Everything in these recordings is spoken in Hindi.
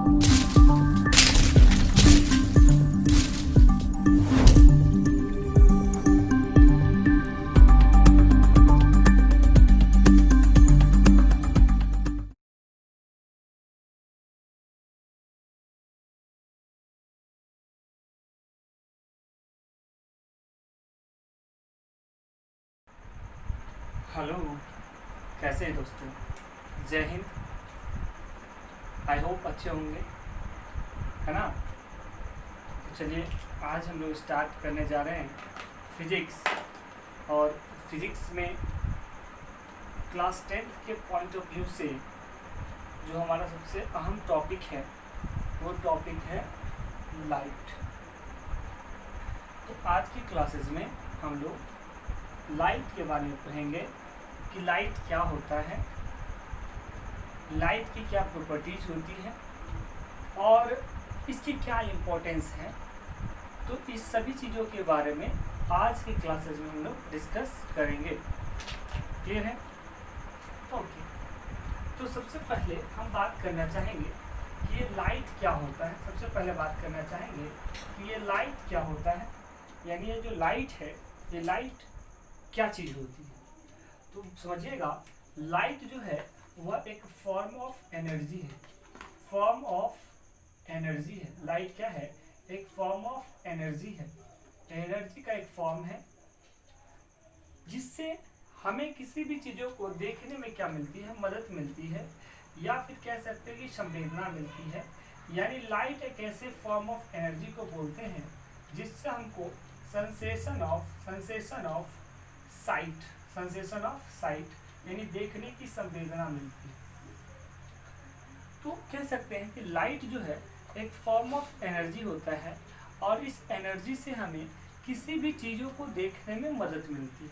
हेलो, कैसे हैं दोस्तों। जय हिंद। आई होप अच्छे होंगे, है ना। तो चलिए, आज हम लोग स्टार्ट करने जा रहे हैं फिजिक्स। और फिजिक्स में क्लास 10th के पॉइंट ऑफ व्यू से जो हमारा सबसे अहम टॉपिक है वो टॉपिक है लाइट। तो आज की क्लासेस में हम लोग लाइट के बारे में पढ़ेंगे कि लाइट क्या होता है, लाइट की क्या प्रॉपर्टीज होती है और इसकी क्या इम्पोर्टेंस है। तो इस सभी चीज़ों के बारे में आज की क्लासेस में हम लोग डिस्कस करेंगे। क्लियर है? ओके। तो सबसे पहले हम बात करना चाहेंगे कि ये लाइट क्या होता है। सबसे पहले बात करना चाहेंगे कि ये लाइट क्या होता है, यानी ये जो लाइट है, ये लाइट क्या चीज़ होती है। तो समझिएगा, लाइट जो है वह एक फॉर्म ऑफ एनर्जी है। फॉर्म ऑफ एनर्जी है। लाइट क्या है? एक फॉर्म ऑफ एनर्जी है। एनर्जी का एक फॉर्म है जिससे हमें किसी भी चीज़ों को देखने में क्या मिलती है, मदद मिलती है, या फिर कह सकते हैं कि संवेदना मिलती है। यानी लाइट एक ऐसे फॉर्म ऑफ एनर्जी को बोलते हैं जिससे हमको सेंसेशन ऑफ साइट यानी देखने की संवेदना मिलती है। तो कह सकते हैं कि लाइट जो है एक फॉर्म ऑफ एनर्जी होता है और इस एनर्जी से हमें किसी भी चीज़ों को देखने में मदद मिलती है।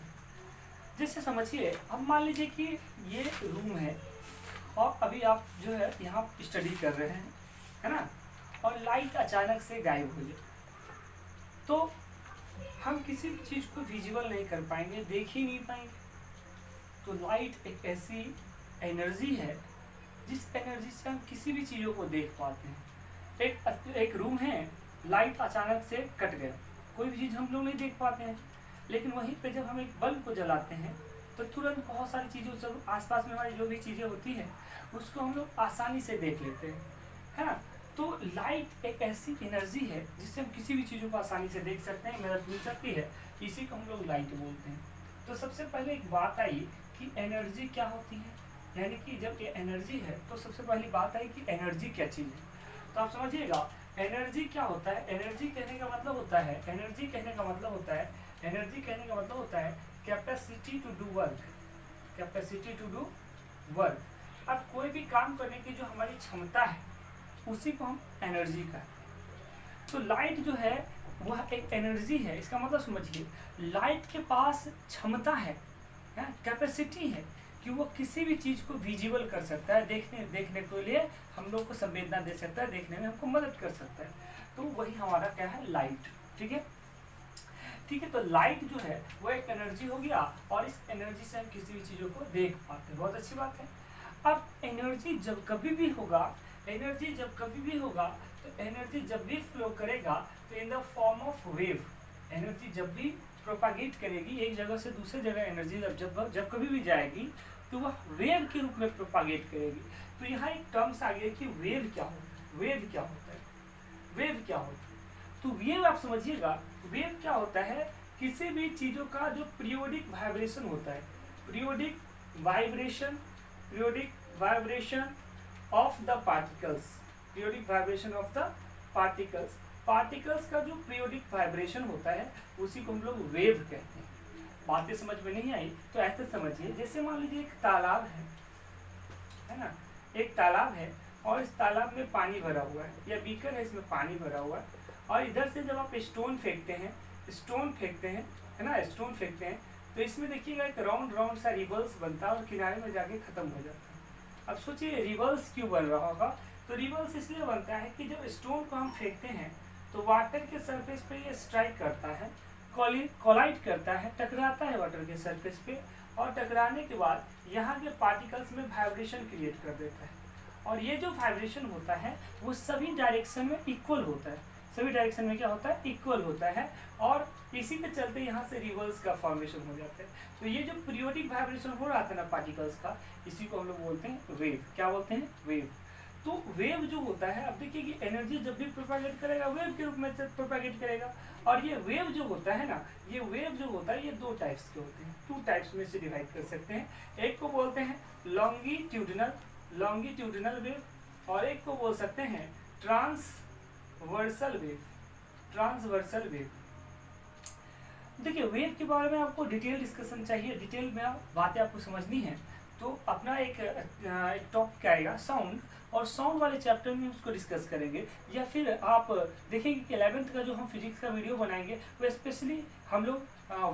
जैसे समझिए, अब मान लीजिए कि ये रूम है और अभी आप जो है यहाँ स्टडी कर रहे हैं, है ना, और लाइट अचानक से गायब हो जाए तो हम किसी भी चीज़ को विजुअल नहीं कर पाएंगे, देख ही नहीं पाएंगे। तो लाइट एक ऐसी एनर्जी है जिस एनर्जी से हम किसी भी चीज़ों को देख पाते हैं। एक रूम है, लाइट अचानक से कट गया, कोई भी चीज़ हम लोग नहीं देख पाते हैं। लेकिन वहीं पे जब हम एक बल्ब को जलाते हैं तो तुरंत बहुत सारी चीज़ों से आसपास में हमारी जो भी चीज़ें होती हैं उसको हम लोग आसानी से देख लेते हैं, है ना। तो लाइट एक ऐसी एनर्जी है जिससे हम किसी भी चीज़ों को आसानी से देख सकते हैं, मदद मिल सकती है। इसी को हम लोग लाइट बोलते हैं। तो सबसे पहले एक बात आई कि एनर्जी क्या होती है, यानी कि जब ये एनर्जी है तो सबसे पहली बात आई कि एनर्जी क्या चीज़ है। तो आप समझिएगा, एनर्जी क्या होता है। एनर्जी कहने का मतलब होता है कैपेसिटी टू डू वर्क। अब कोई भी काम करने की जो हमारी क्षमता है उसी को हम एनर्जी कहते हैं। तो लाइट जो है वह एक एनर्जी है। इसका मतलब समझिए, लाइट के पास क्षमता है, कैपेसिटी है कि वो किसी भी चीज़ को विजिबल कर सकता है, देखने के लिए हम लोग को संवेदना दे सकता है, देखने में हमको मदद कर सकता है। तो वही हमारा क्या है, लाइट। ठीक है। तो लाइट जो है वो एक एनर्जी हो गया और इस एनर्जी से हम किसी भी चीज़ों को देख पाते हैं। बहुत अच्छी बात है। अब एनर्जी जब कभी भी होगा तो एनर्जी जब भी फ्लो करेगा तो in the form of wave. Energy जब भी प्रोपागेट करेगी एक जगह से दूसरे जगह, एनर्जी जब कभी भी जाएगी तो वह वेव के रूप में प्रोपागेट करेगी। तो यहाँ एक टर्म्स आ गया कि वेव क्या होता है। तो वेव आप समझिएगा, वेव क्या होता है, किसी भी चीज़ों का जो पीरियोडिक वाइब्रेशन होता है, periodic vibration of the particles का जो पीरियोडिक वाइब्रेशन होता है उसी को हम लोग वेव कहते हैं। बातें समझ में नहीं आई तो ऐसे समझिए, जैसे मान लीजिए एक तालाब है ना, एक तालाब है और इस तालाब में पानी भरा हुआ है या बीकर है, इसमें पानी भरा हुआ है और इधर से जब आप स्टोन फेंकते हैं है ना, स्टोन फेंकते हैं तो इसमें देखिएगा एक राउंड सा रिबल्स बनता है और किनारे में जाके खत्म हो जाता है। अब सोचिए रिबल्स क्यों बन रहा होगा। तो रिबल्स इसलिए बनता है कि जब स्टोन को हम फेंकते हैं तो वाटर के सरफेस पे ये स्ट्राइक करता है, कोलाइड करता है, टकराता है वाटर के सरफेस पे और टकराने के बाद यहाँ के पार्टिकल्स में वाइब्रेशन क्रिएट कर देता है और ये जो वाइब्रेशन होता है वो सभी डायरेक्शन में इक्वल होता है, सभी डायरेक्शन में क्या होता है, इक्वल होता है, और इसी के चलते यहाँ से रिवर्स का फॉर्मेशन हो जाता है। तो ये जो पीरियोडिक वाइब्रेशन हो रहा था ना पार्टिकल्स का, इसी को हम लोग बोलते हैं वेव। क्या बोलते हैं, वेव। तो वेव जो होता है, अब देखिए कि एनर्जी जब भी प्रोपागेट करेगा वेव के रूप में प्रोपागेट करेगा, और ये वेव जो होता है ना, ये वेव जो होता है ये दो टाइप्स के होते हैं, 2 टाइप्स में से डिवाइड कर सकते हैं। एक को बोलते हैं लॉन्गिट्यूडिनल वेव, और एक को बोल सकते हैं ट्रांसवर्सल वेव। देखिए वेव के बारे में आपको डिटेल डिस्कशन चाहिए, डिटेल में बातें आपको समझनी है, तो अपना एक टॉपिक आएगा साउंड, और साउंड वाले चैप्टर में उसको डिस्कस करेंगे, या फिर आप देखेंगे कि 11th का जो हम फिजिक्स का वीडियो बनाएंगे वो स्पेशली हम लोग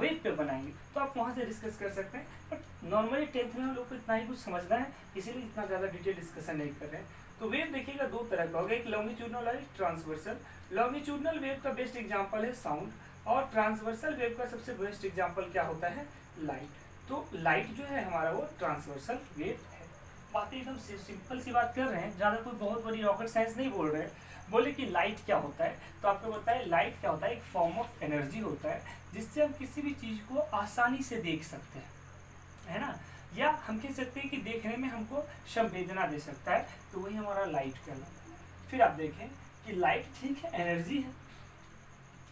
वेव पे बनाएंगे, तो आप वहाँ से डिस्कस कर सकते हैं। बट नॉर्मली 10th में हम लोग को इतना ही कुछ समझना है, इसीलिए इतना ज़्यादा डिटेल डिस्कशन नहीं कर रहे हैं। तो वेव देखिएगा 2 तरह का होगा, एक लॉन्गिट्यूडनल और एक ट्रांसवर्सल। लॉन्गिट्यूडनल वेव का बेस्ट एग्जाम्पल है साउंड, और ट्रांसवर्सल वेव का सबसे बेस्ट एग्जाम्पल क्या होता है, लाइट। तो लाइट जो है हमारा वो ट्रांसवर्सल वेव है। बातें एकदम सिंपल सी बात कर रहे हैं, ज़्यादा कोई बहुत बड़ी रॉकेट साइंस नहीं बोल रहे हैं। बोले कि लाइट क्या होता है, तो आपको बताए लाइट क्या होता है, एक फॉर्म ऑफ एनर्जी होता है जिससे हम किसी भी चीज़ को आसानी से देख सकते हैं, है ना, या हम कह सकते हैं कि देखने में हमको संवेदना दे सकता है, तो वही हमारा लाइट कहलाता है। फिर आप देखें कि लाइट ठीक है, एनर्जी है।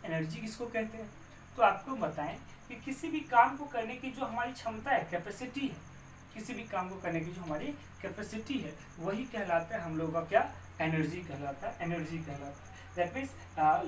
एनर्जी किसको कहते हैं, तो आपको बताएं कि किसी भी काम को करने की जो हमारी क्षमता है, कैपेसिटी है, किसी भी काम को करने की जो हमारी कैपेसिटी है, वही कहलाता है हम लोगों का क्या, एनर्जी कहलाता है, एनर्जी कहलाता है। दैट मीन्स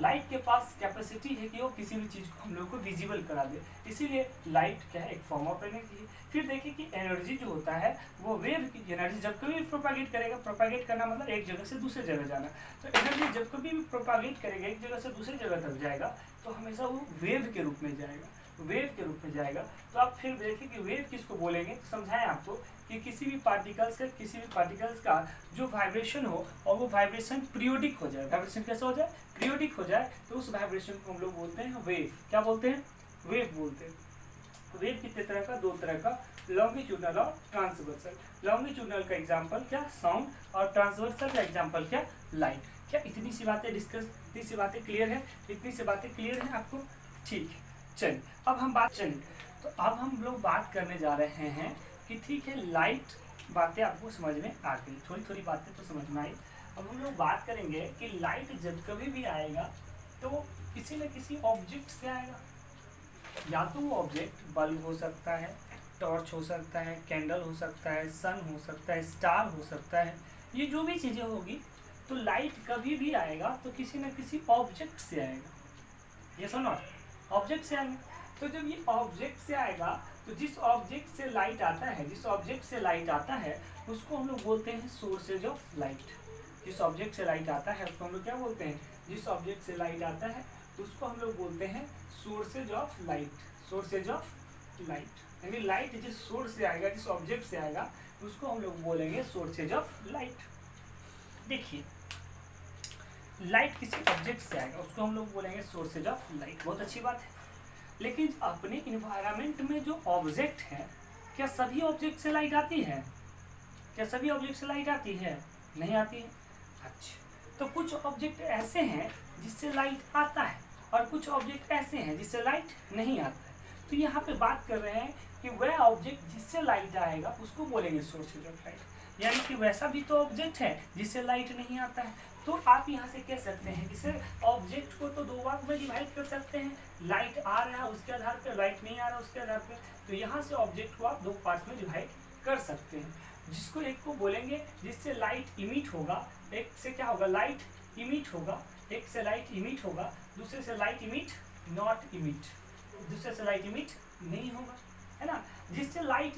लाइट के पास कैपेसिटी है कि वो किसी भी चीज़ को हम लोग को विजिबल करा दे, इसीलिए लाइट क्या है, एक फॉर्म ऑफ एनर्जी है। फिर देखिए कि एनर्जी जो होता है वो वेव की एनर्जी जब कभी प्रोपागेट करेगा, प्रोपागेट करना मतलब एक जगह से दूसरे जगह जाना, तो एनर्जी जब कभी भी प्रोपागेट करेगा एक जगह से दूसरी जगह तक जाएगा, तो हमेशा वो वेव के रूप में जाएगा, वेव के रूप में जाएगा। तो आप फिर देखिए कि वेव किसको बोलेंगे, तो समझाएं आपको कि किसी भी पार्टिकल्स का जो वाइब्रेशन हो और वो वाइब्रेशन पीरियोडिक हो जाए, वाइब्रेशन कैसा हो जाए, पीरियोडिक हो जाए, तो उस वाइब्रेशन को हम लोग बोलते हैं वेव। क्या बोलते हैं, वेव बोलते हैं। वेव कितने तरह का, 2 तरह का, लॉन्गिट्यूडनल और ट्रांसवर्सल। लॉन्गिट्यूडनल का एग्जांपल क्या, साउंड, और ट्रांसवर्सल का एग्जांपल क्या, लाइट। क्या इतनी सी बातें इतनी सी बातें क्लियर है, इतनी सी बातें क्लियर है आपको, ठीक है। चलिए अब हम लोग बात करने जा रहे हैं कि ठीक है लाइट, बातें आपको समझ में आ गई, थोड़ी थोड़ी बातें तो समझ में आई। अब हम लोग बात करेंगे कि लाइट जब कभी भी आएगा तो किसी न किसी ऑब्जेक्ट से आएगा, या तो वो ऑब्जेक्ट बल्ब हो सकता है, टॉर्च हो सकता है, कैंडल हो सकता है, सन हो सकता है, स्टार हो सकता है, ये जो भी चीज़ें होगी, तो लाइट कभी भी आएगा तो किसी न किसी ऑब्जेक्ट से आएगा, यस और नॉट, ऑब्जेक्ट से आएगा। तो जब ये ऑब्जेक्ट से आएगा तो जिस ऑब्जेक्ट से लाइट आता है, उसको हम लोग बोलते हैं सोर्सेज ऑफ लाइट। जिस ऑब्जेक्ट से लाइट आता है उसको हम लोग क्या बोलते हैं, जिस ऑब्जेक्ट से लाइट आता है उसको हम लोग बोलते हैं सोर्सेज ऑफ लाइट। यानी लाइट जिस सोर्स से आएगा, जिस ऑब्जेक्ट से आएगा, उसको हम लोग बोलेंगे सोर्सेज ऑफ लाइट। देखिए लाइट किसी ऑब्जेक्ट से आएगा, उसको हम लोग बोलेंगे सोर्सेज ऑफ लाइट, बहुत अच्छी बात है। लेकिन अपने इन्वायरमेंट में जो ऑब्जेक्ट है, क्या सभी ऑब्जेक्ट से लाइट आती है, नहीं आती है। अच्छा, तो कुछ ऑब्जेक्ट ऐसे हैं जिससे लाइट आता है, और कुछ ऑब्जेक्ट ऐसे हैं जिससे लाइट नहीं आता है। तो यहाँ पे बात कर रहे हैं कि वह ऑब्जेक्ट जिससे लाइट आएगा उसको बोलेंगे सोर्सेज ऑफ लाइट, यानी कि वैसा भी तो ऑब्जेक्ट है जिससे लाइट नहीं आता है। तो आप यहाँ से कह सकते हैं कि सर ऑब्जेक्ट को तो 2 भाग में डिवाइड कर सकते हैं, लाइट आ रहा है उसके आधार पर, लाइट नहीं आ रहा उसके आधार पर। तो यहाँ से ऑब्जेक्ट को आप 2 पार्ट में डिवाइड कर सकते हैं, जिसको एक को बोलेंगे जिससे लाइट इमिट होगा, एक से क्या होगा, लाइट इमिट होगा, एक से लाइट इमिट होगा, दूसरे से लाइट इमिट नॉट इमिट, दूसरे से लाइट इमिट नहीं होगा, है ना। जिससे लाइट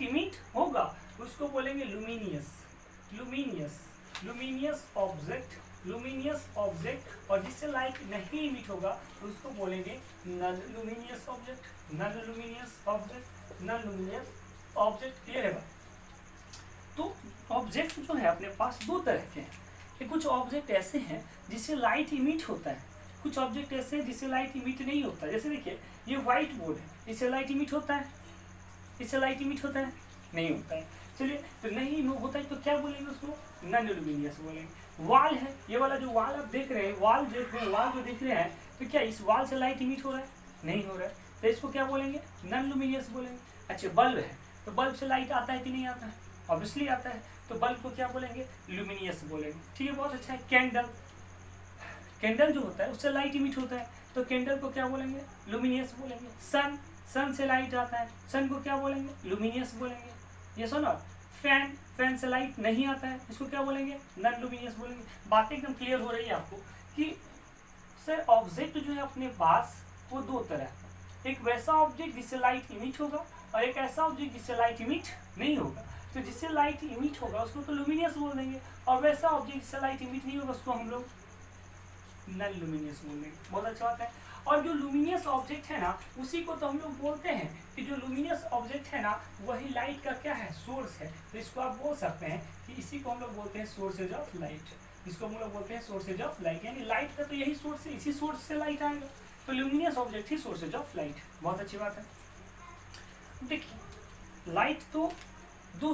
इमिट होगा उसको बोलेंगे लुमिनियस ऑब्जेक्ट, और जिससे लाइट नहीं इमिट होगा उसको बोलेंगे नॉन लुमिनियस ऑब्जेक्ट। क्लियर है बात। तो ऑब्जेक्ट जो है अपने पास 2 तरह के हैं, कि कुछ ऑब्जेक्ट ऐसे हैं जिससे लाइट इमिट होता है, कुछ ऑब्जेक्ट ऐसे हैं जिससे लाइट इमिट नहीं होता है। जैसे देखिए ये व्हाइट बोर्ड है, इससे लाइट इमिट होता है, नहीं होता है। चलिए, तो नहीं होता है तो क्या बोलेंगे उसको, नॉन लुमिनियस बोलेंगे। वाल है, ये वाला जो वाल आप देख रहे हैं, वाल देख रहे हैं, वाल जो देख रहे हैं, तो क्या इस वाल से लाइट इमिट हो रहा है, नहीं हो रहा है, तो इसको क्या बोलेंगे, नॉन लुमिनियस बोलेंगे। अच्छा, बल्ब है, तो बल्ब से लाइट आता है कि नहीं आता है, ऑब्वियसली आता है, तो बल्ब को क्या बोलेंगे, लुमिनियस बोलेंगे। ठीक है, बहुत अच्छा है। कैंडल, कैंडल जो होता है उससे लाइट इमिट होता है, तो कैंडल को क्या बोलेंगे, लुमिनियस बोलेंगे। सन, सन से लाइट आता है, सन को क्या बोलेंगे, लुमिनियस बोलेंगे। ये सुनो, फैन, फैन से लाइट नहीं आता है, इसको क्या बोलेंगे, नॉन लुमिनियस बोलेंगे। बातें एकदम क्लियर हो रही है आपको कि सर ऑब्जेक्ट जो है अपने पास वो दो तरह, एक वैसा ऑब्जेक्ट जिससे लाइट इमिट होगा और एक ऐसा ऑब्जेक्ट जिससे लाइट इमिट नहीं होगा। तो जिससे लाइट इमिट होगा उसको तो लुमिनियस बोल देंगे, और वैसा ऑब्जेक्ट जिससे लाइट इमिट नहीं होगा उसको हम लोग नॉन लुमिनियस बोल देंगे। बहुत अच्छा बात है। और जो लुमिनियस ऑब्जेक्ट है ना, उसी को तो हम लोग बोलते हैं कि जो लुमिनियस ऑब्जेक्ट है ना, वही लाइट का क्या है, सोर्स है। तो इसको आप बोल सकते हैं कि इसी को हम लोग बोलते हैं सोर्सेज ऑफ लाइट। इसको हम लोग बोलते हैं सोर्सेज ऑफ लाइट, यानी लाइट का तो यही सोर्स है, इसी सोर्स से लाइट आएगा, तो luminous object he sources of light. बहुत अच्छी बात है। देखिए, लाइट तो दो,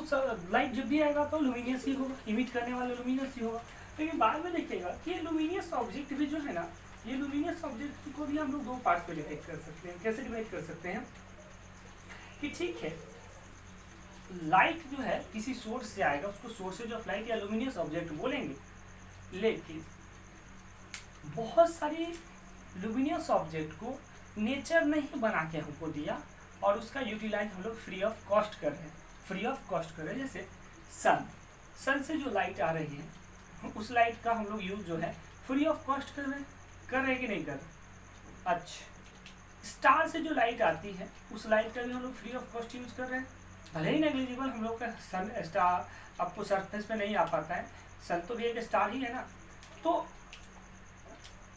लाइट जब भी आएगा तो लुमिनियस ही होगा, इमिट करने वाला लुमिनियस ही होगा। लेकिन बाद में देखिएगा कि ये लुमिनियस ऑब्जेक्ट भी जो है ना, ये लुमिनियस ऑब्जेक्ट को भी हम लोग दो पार्ट में डिवाइड कर सकते हैं। कैसे डिवाइड कर सकते हैं कि ठीक है, लाइट जो है किसी सोर्स से आएगा, उसको सोर्सेज ऑफ लाइट या लुमिनियस ऑब्जेक्ट बोलेंगे। लेकिन बहुत सारी लुमिनियस ऑब्जेक्ट को नेचर ने ही बना के हमको दिया और उसका यूटिलाइज हम लोग फ्री ऑफ कॉस्ट कर रहे हैं, फ्री ऑफ कॉस्ट कर रहे हैं। जैसे सन, सन से जो लाइट आ रही है उस लाइट का हम लोग यूज जो है फ्री ऑफ कॉस्ट कर रहे हैं कि नहीं कर रहे। अच्छा, स्टार से जो लाइट आती है उस लाइट का भी हम लोग फ्री ऑफ कॉस्ट यूज कर रहे हैं। भले ही नेग्लिजिबल हम लोग का सन स्टार आपको सरफेस पे नहीं आ पाता है, सन तो भी एक स्टार ही है ना। तो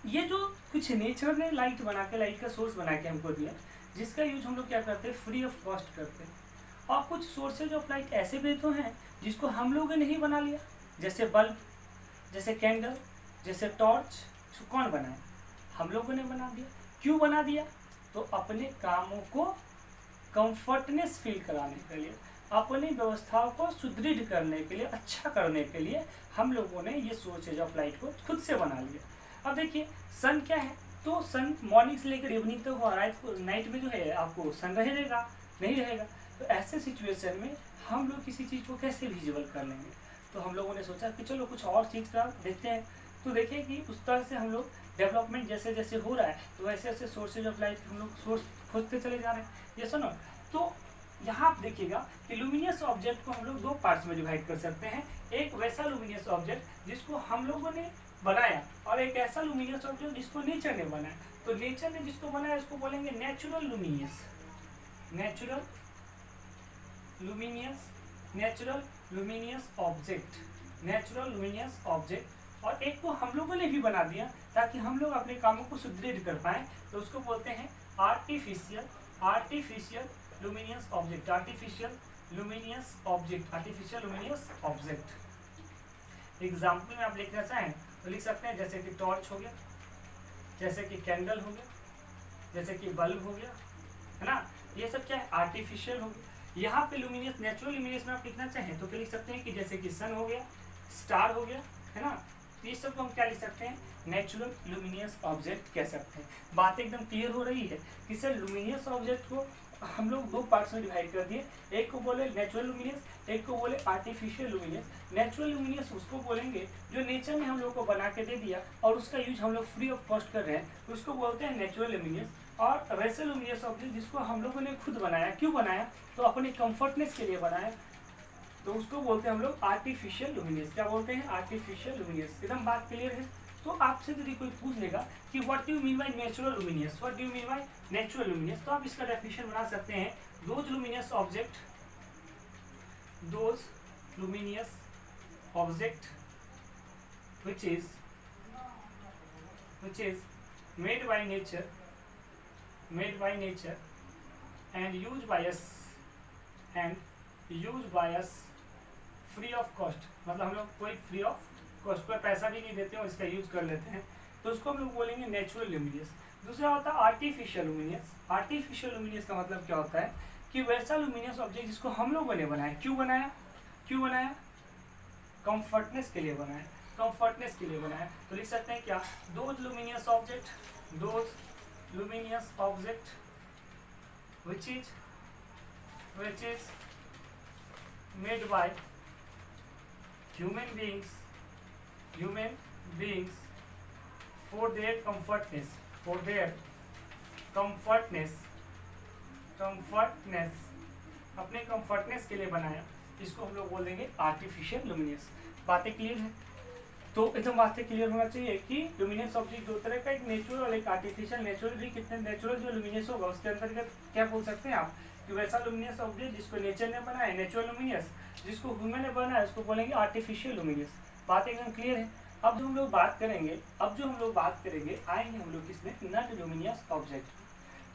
ये जो कुछ नेचर ने लाइट बना के, लाइट का सोर्स बना के हमको दिया, जिसका यूज हम लोग क्या करते हैं, फ्री ऑफ कॉस्ट करते हैं। और कुछ सोर्सेज ऑफ लाइट ऐसे भी तो हैं जिसको हम लोगों ने ही बना लिया, जैसे बल्ब, जैसे कैंडल, जैसे टॉर्च। कौन बनाया, हम लोगों ने बना दिया। क्यों बना दिया, तो अपने कामों को कंफर्टनेस फील कराने के लिए, अपनी व्यवस्थाओं को सुदृढ़ करने के लिए, अच्छा करने के लिए हम लोगों ने ये सोर्सेज ऑफ लाइट को खुद से बना लिया। अब देखिए, सन क्या है, तो सन मॉर्निंग से लेकर इवनिंग तक और नाइट में जो है आपको सन रहेगा नहीं रहेगा। तो ऐसे सिचुएशन में हम लोग किसी चीज़ को कैसे विजुअल कर लेंगे, तो हम लोगों ने सोचा कि चलो कुछ और चीज़ का देखते हैं। तो देखिए कि उस तरह से हम लोग डेवलपमेंट जैसे जैसे हो रहा है, तो वैसे वैसे सोर्सेज ऑफ लाइट हम लोग सोर्स खोजते चले जा रहे हैं। ये सुनो, तो यहाँ आप देखिएगा कि लुमिनियस ऑब्जेक्ट को हम लोग दो पार्ट्स में डिवाइड कर सकते हैं। एक वैसा लुमिनियस ऑब्जेक्ट जिसको हम लोगों ने बनाया, और एक ऐसा लुमिनियस ऑब्जेक्ट जिसको नेचर ने बनाया। तो नेचर ने जिसको बनाया उसको बोलेंगे natural luminous, natural luminous, natural luminous object, natural luminous object. और एक को हम लोगों ने भी बना दिया ताकि हम लोग अपने कामों को सुदृढ़ कर पाएं, तो उसको बोलते हैं artificial, artificial luminous object, artificial luminous object, artificial luminous object. Example में आप लिखना चाहें तो लिख सकते हैं, जैसे कि टॉर्च हो गया, जैसे कि कैंडल हो गया, जैसे कि बल्ब हो गया, है ना। ये सब क्या है, आर्टिफिशियल हो गया। यहाँ पे लुमिनियस, नेचुरल लुमिनियस में आप लिखना चाहें तो क्या लिख सकते हैं कि जैसे कि सन हो गया, स्टार हो गया, है ना। तो ये सब को हम क्या लिख सकते हैं, नेचुरल लुमिनियस ऑब्जेक्ट कह सकते हैं। बात एकदम क्लियर हो रही है कि सर लुमिनियस ऑब्जेक्ट को हम लोग दो पार्ट्स में डिवाइड कर दिए, एक को बोले नेचुरल लुमिनियस, एक को बोले आर्टिफिशियल लुमिनियस। नेचुरल लुमिनियस उसको बोलेंगे जो नेचर ने हम लोग को बना के दे दिया और उसका यूज हम लोग फ्री ऑफ कॉस्ट कर रहे हैं, तो उसको बोलते हैं नेचुरल लुमिनियस। और वैसे लुमिनियस ऑब्जेक्ट जिसको हम लोगों ने खुद बनाया, क्यों बनाया, तो अपने कंफर्टनेस के लिए बनाया, तो उसको बोलते हैं हम लोग आर्टिफिशियल लुमिनियस। क्या बोलते हैं, आर्टिफिशियल लुमिनियस। एकदम बात क्लियर है। तो आपसे यदि कोई पूछ लेगा कि what do you mean by natural luminous, what do you mean by natural luminous, तो आप इसका डेफिनेशन बना सकते हैं, those luminous object, those luminous object which is made by nature and used by us free of cost. मतलब हम लोग कोई फ्री ऑफ कॉस्ट पर पैसा भी नहीं देते हैं और इसका यूज कर लेते हैं, तो उसको हम लोग बोलेंगे नेचुरल लुमिनियस। दूसरा होता है आर्टिफिशियल लुमिनियस। आर्टिफिशियल लुमिनियस का मतलब क्या होता है कि वैसा लुमिनियस ऑब्जेक्ट जिसको हम लोगों ने बनाया, क्यों बनाया, क्यों बनाया? कंफर्टनेस के लिए बनाया, कंफर्टनेस के लिए बनाया। तो लिख सकते हैं क्या? Those luminous object which is made by human beings for their comfortness अपने कंफर्टनेस के लिए बनाया, इसको हम लोग बोलेंगे आर्टिफिशियल लुमिनियस। बातें क्लियर है? तो एकदम बातें क्लियर होना चाहिए कि लुमिनियस ऑब्जेक्ट दो तरह का, एक नेचुरल और एक आर्टिफिशियल। नेचुरल भी कितने, नेचुरल जो लुमिनियस होगा उसके अंतर्गत क्या बोल सकते हैं आप कि वैसा लुमिनियस ऑब्जेक्ट जिसको नेचर ने बनाया नेचुरल लुमिनियस, जिसको ह्यूमन ने बनाया उसको बोलेंगे आर्टिफिशियल लुमिनियस। बात एकदम क्लियर है? अब जो हम लोग बात करेंगे आएंगे हम लोग किसमें? Non luminous object.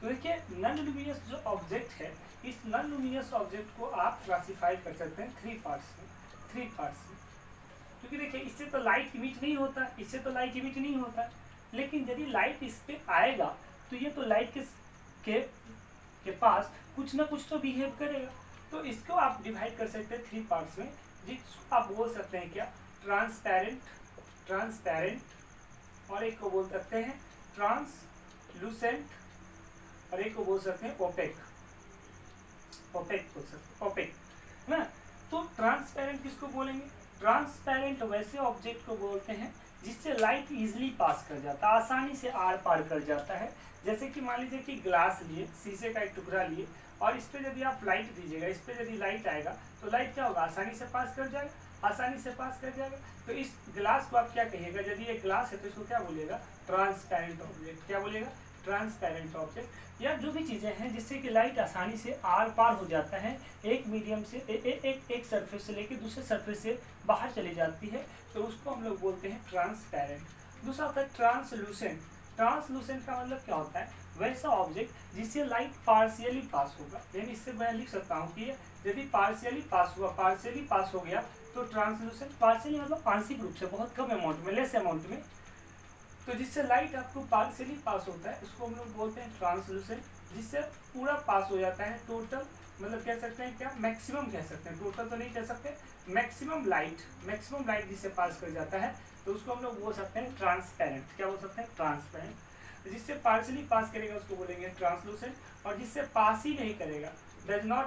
तो देखिए नॉन लुमिनियस जो ऑब्जेक्ट है, इस नॉन लुमिनियस ऑब्जेक्ट को आप क्लासीफाई कर सकते हैं थ्री पार्ट्स में। क्योंकि देखिए इससे तो लाइट इमिट नहीं होता, लेकिन यदि लाइट इस पे आएगा तो ये तो लाइट के पास कुछ ना कुछ तो बिहेव करेगा। तो इसको आप डिवाइड कर सकते हैं थ्री पार्ट्स में, जिसको आप बोल सकते हैं क्या? ट्रांसपेरेंट, और एक को बोल सकते हैं ट्रांसलूसेंट, और एक को बोल सकते हैं ओपेक ना। तो ट्रांसपेरेंट किसको बोलेंगे? ट्रांसपेरेंट वैसे ऑब्जेक्ट को बोलते हैं जिससे लाइट इजीली पास कर जाता है, आसानी से आर पार कर जाता है। जैसे कि मान लीजिए कि ग्लास लिए, शीशे का एक टुकड़ा लिए, और इस पे यदि आप लाइट दीजिएगा, इस पे यदि लाइट आएगा तो लाइट क्या होगा? आसानी से पास कर जाएगा। तो इस ग्लास को आप क्या कहिएगा? यदि ये ग्लास है तो इसको क्या बोलिएगा? Transparent object. क्या बोलेगा? Transparent object. या जो भी चीज़ें हैं जिससे कि लाइट आसानी से आर पार हो जाता है, एक मीडियम से एक सरफेस से लेकर दूसरे सरफेस से बाहर चली जाती है, तो उसको हम लोग बोलते हैं ट्रांसपेरेंट। दूसरा होता है ट्रांसलूसेंट। ट्रांसलूसेंट का मतलब क्या होता है? वैसा ऑब्जेक्ट जिससे लाइट पार्शियली पास होगा। यानी इससे मैं लिख सकता हूँ कि यदि पार्शियली पास हो गया तो ट्रांसलूसेंट। पार्शियली मतलब आंशिक रूप से, बहुत कम अमाउंट में, लेस अमाउंट में, तो जिससे लाइट आपको पार्शियली पास होता है उसको हम लोग बोलते हैं ट्रांसलूसेंट। जिससे पूरा पास हो जाता है, टोटल मतलब कह सकते हैं क्या? मैक्सिमम कह सकते हैं, टोटल तो नहीं कह सकते, मैक्सिमम लाइट जिससे पास कर जाता है तो उसको हम लोग बोल सकते हैं ट्रांसपेरेंट। क्या बोल सकते हैं? ट्रांसपेरेंट। जिससे पार्शियली पास करेगा उसको बोलेंगे ट्रांसलूसेंट, और जिससे पास ही नहीं करेगा, डज नॉट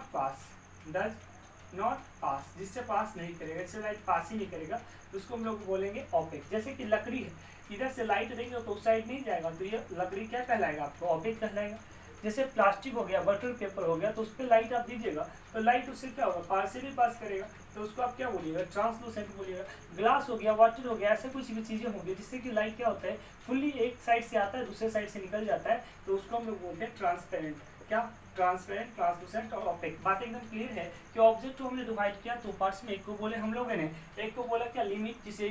पास, जिससे पास नहीं करेगा, जिससे लाइट पास ही नहीं करेगा, तो उसको हम लोग बोलेंगे ओपेक। जैसे कि लकड़ी है, इधर से लाइट देंगे तो उस साइड नहीं जाएगा, तो ये लकड़ी क्या कहलाएगा? आपको ओपेक कहलाएगा। जैसे प्लास्टिक हो गया, बटर पेपर हो गया, तो उस पर लाइट आप दीजिएगा तो लाइट उससे क्या होगा? पार्शियली पास करेगा, तो उसको आप क्या बोलिएगा? ट्रांसलूसेंट बोलिएगा। ग्लास हो गया, वाटर हो गया, ऐसे कुछ भी चीज़ें होंगी जिससे कि लाइट क्या होता है? फुल्ली एक साइड से आता है, दूसरे साइड से निकल जाता है, तो उसको हम लोग बोलते हैं ट्रांसपेरेंट। क्या? ट्रांसपेरेंट, ट्रांसलूसेंट और ओपेक। बात एकदम क्लियर है कि ऑब्जेक्ट को हमने डिवाइड किया दो पार्ट्स में। एक को बोले हम लोगों ने, एक को बोला क्या? लिमिट, जिससे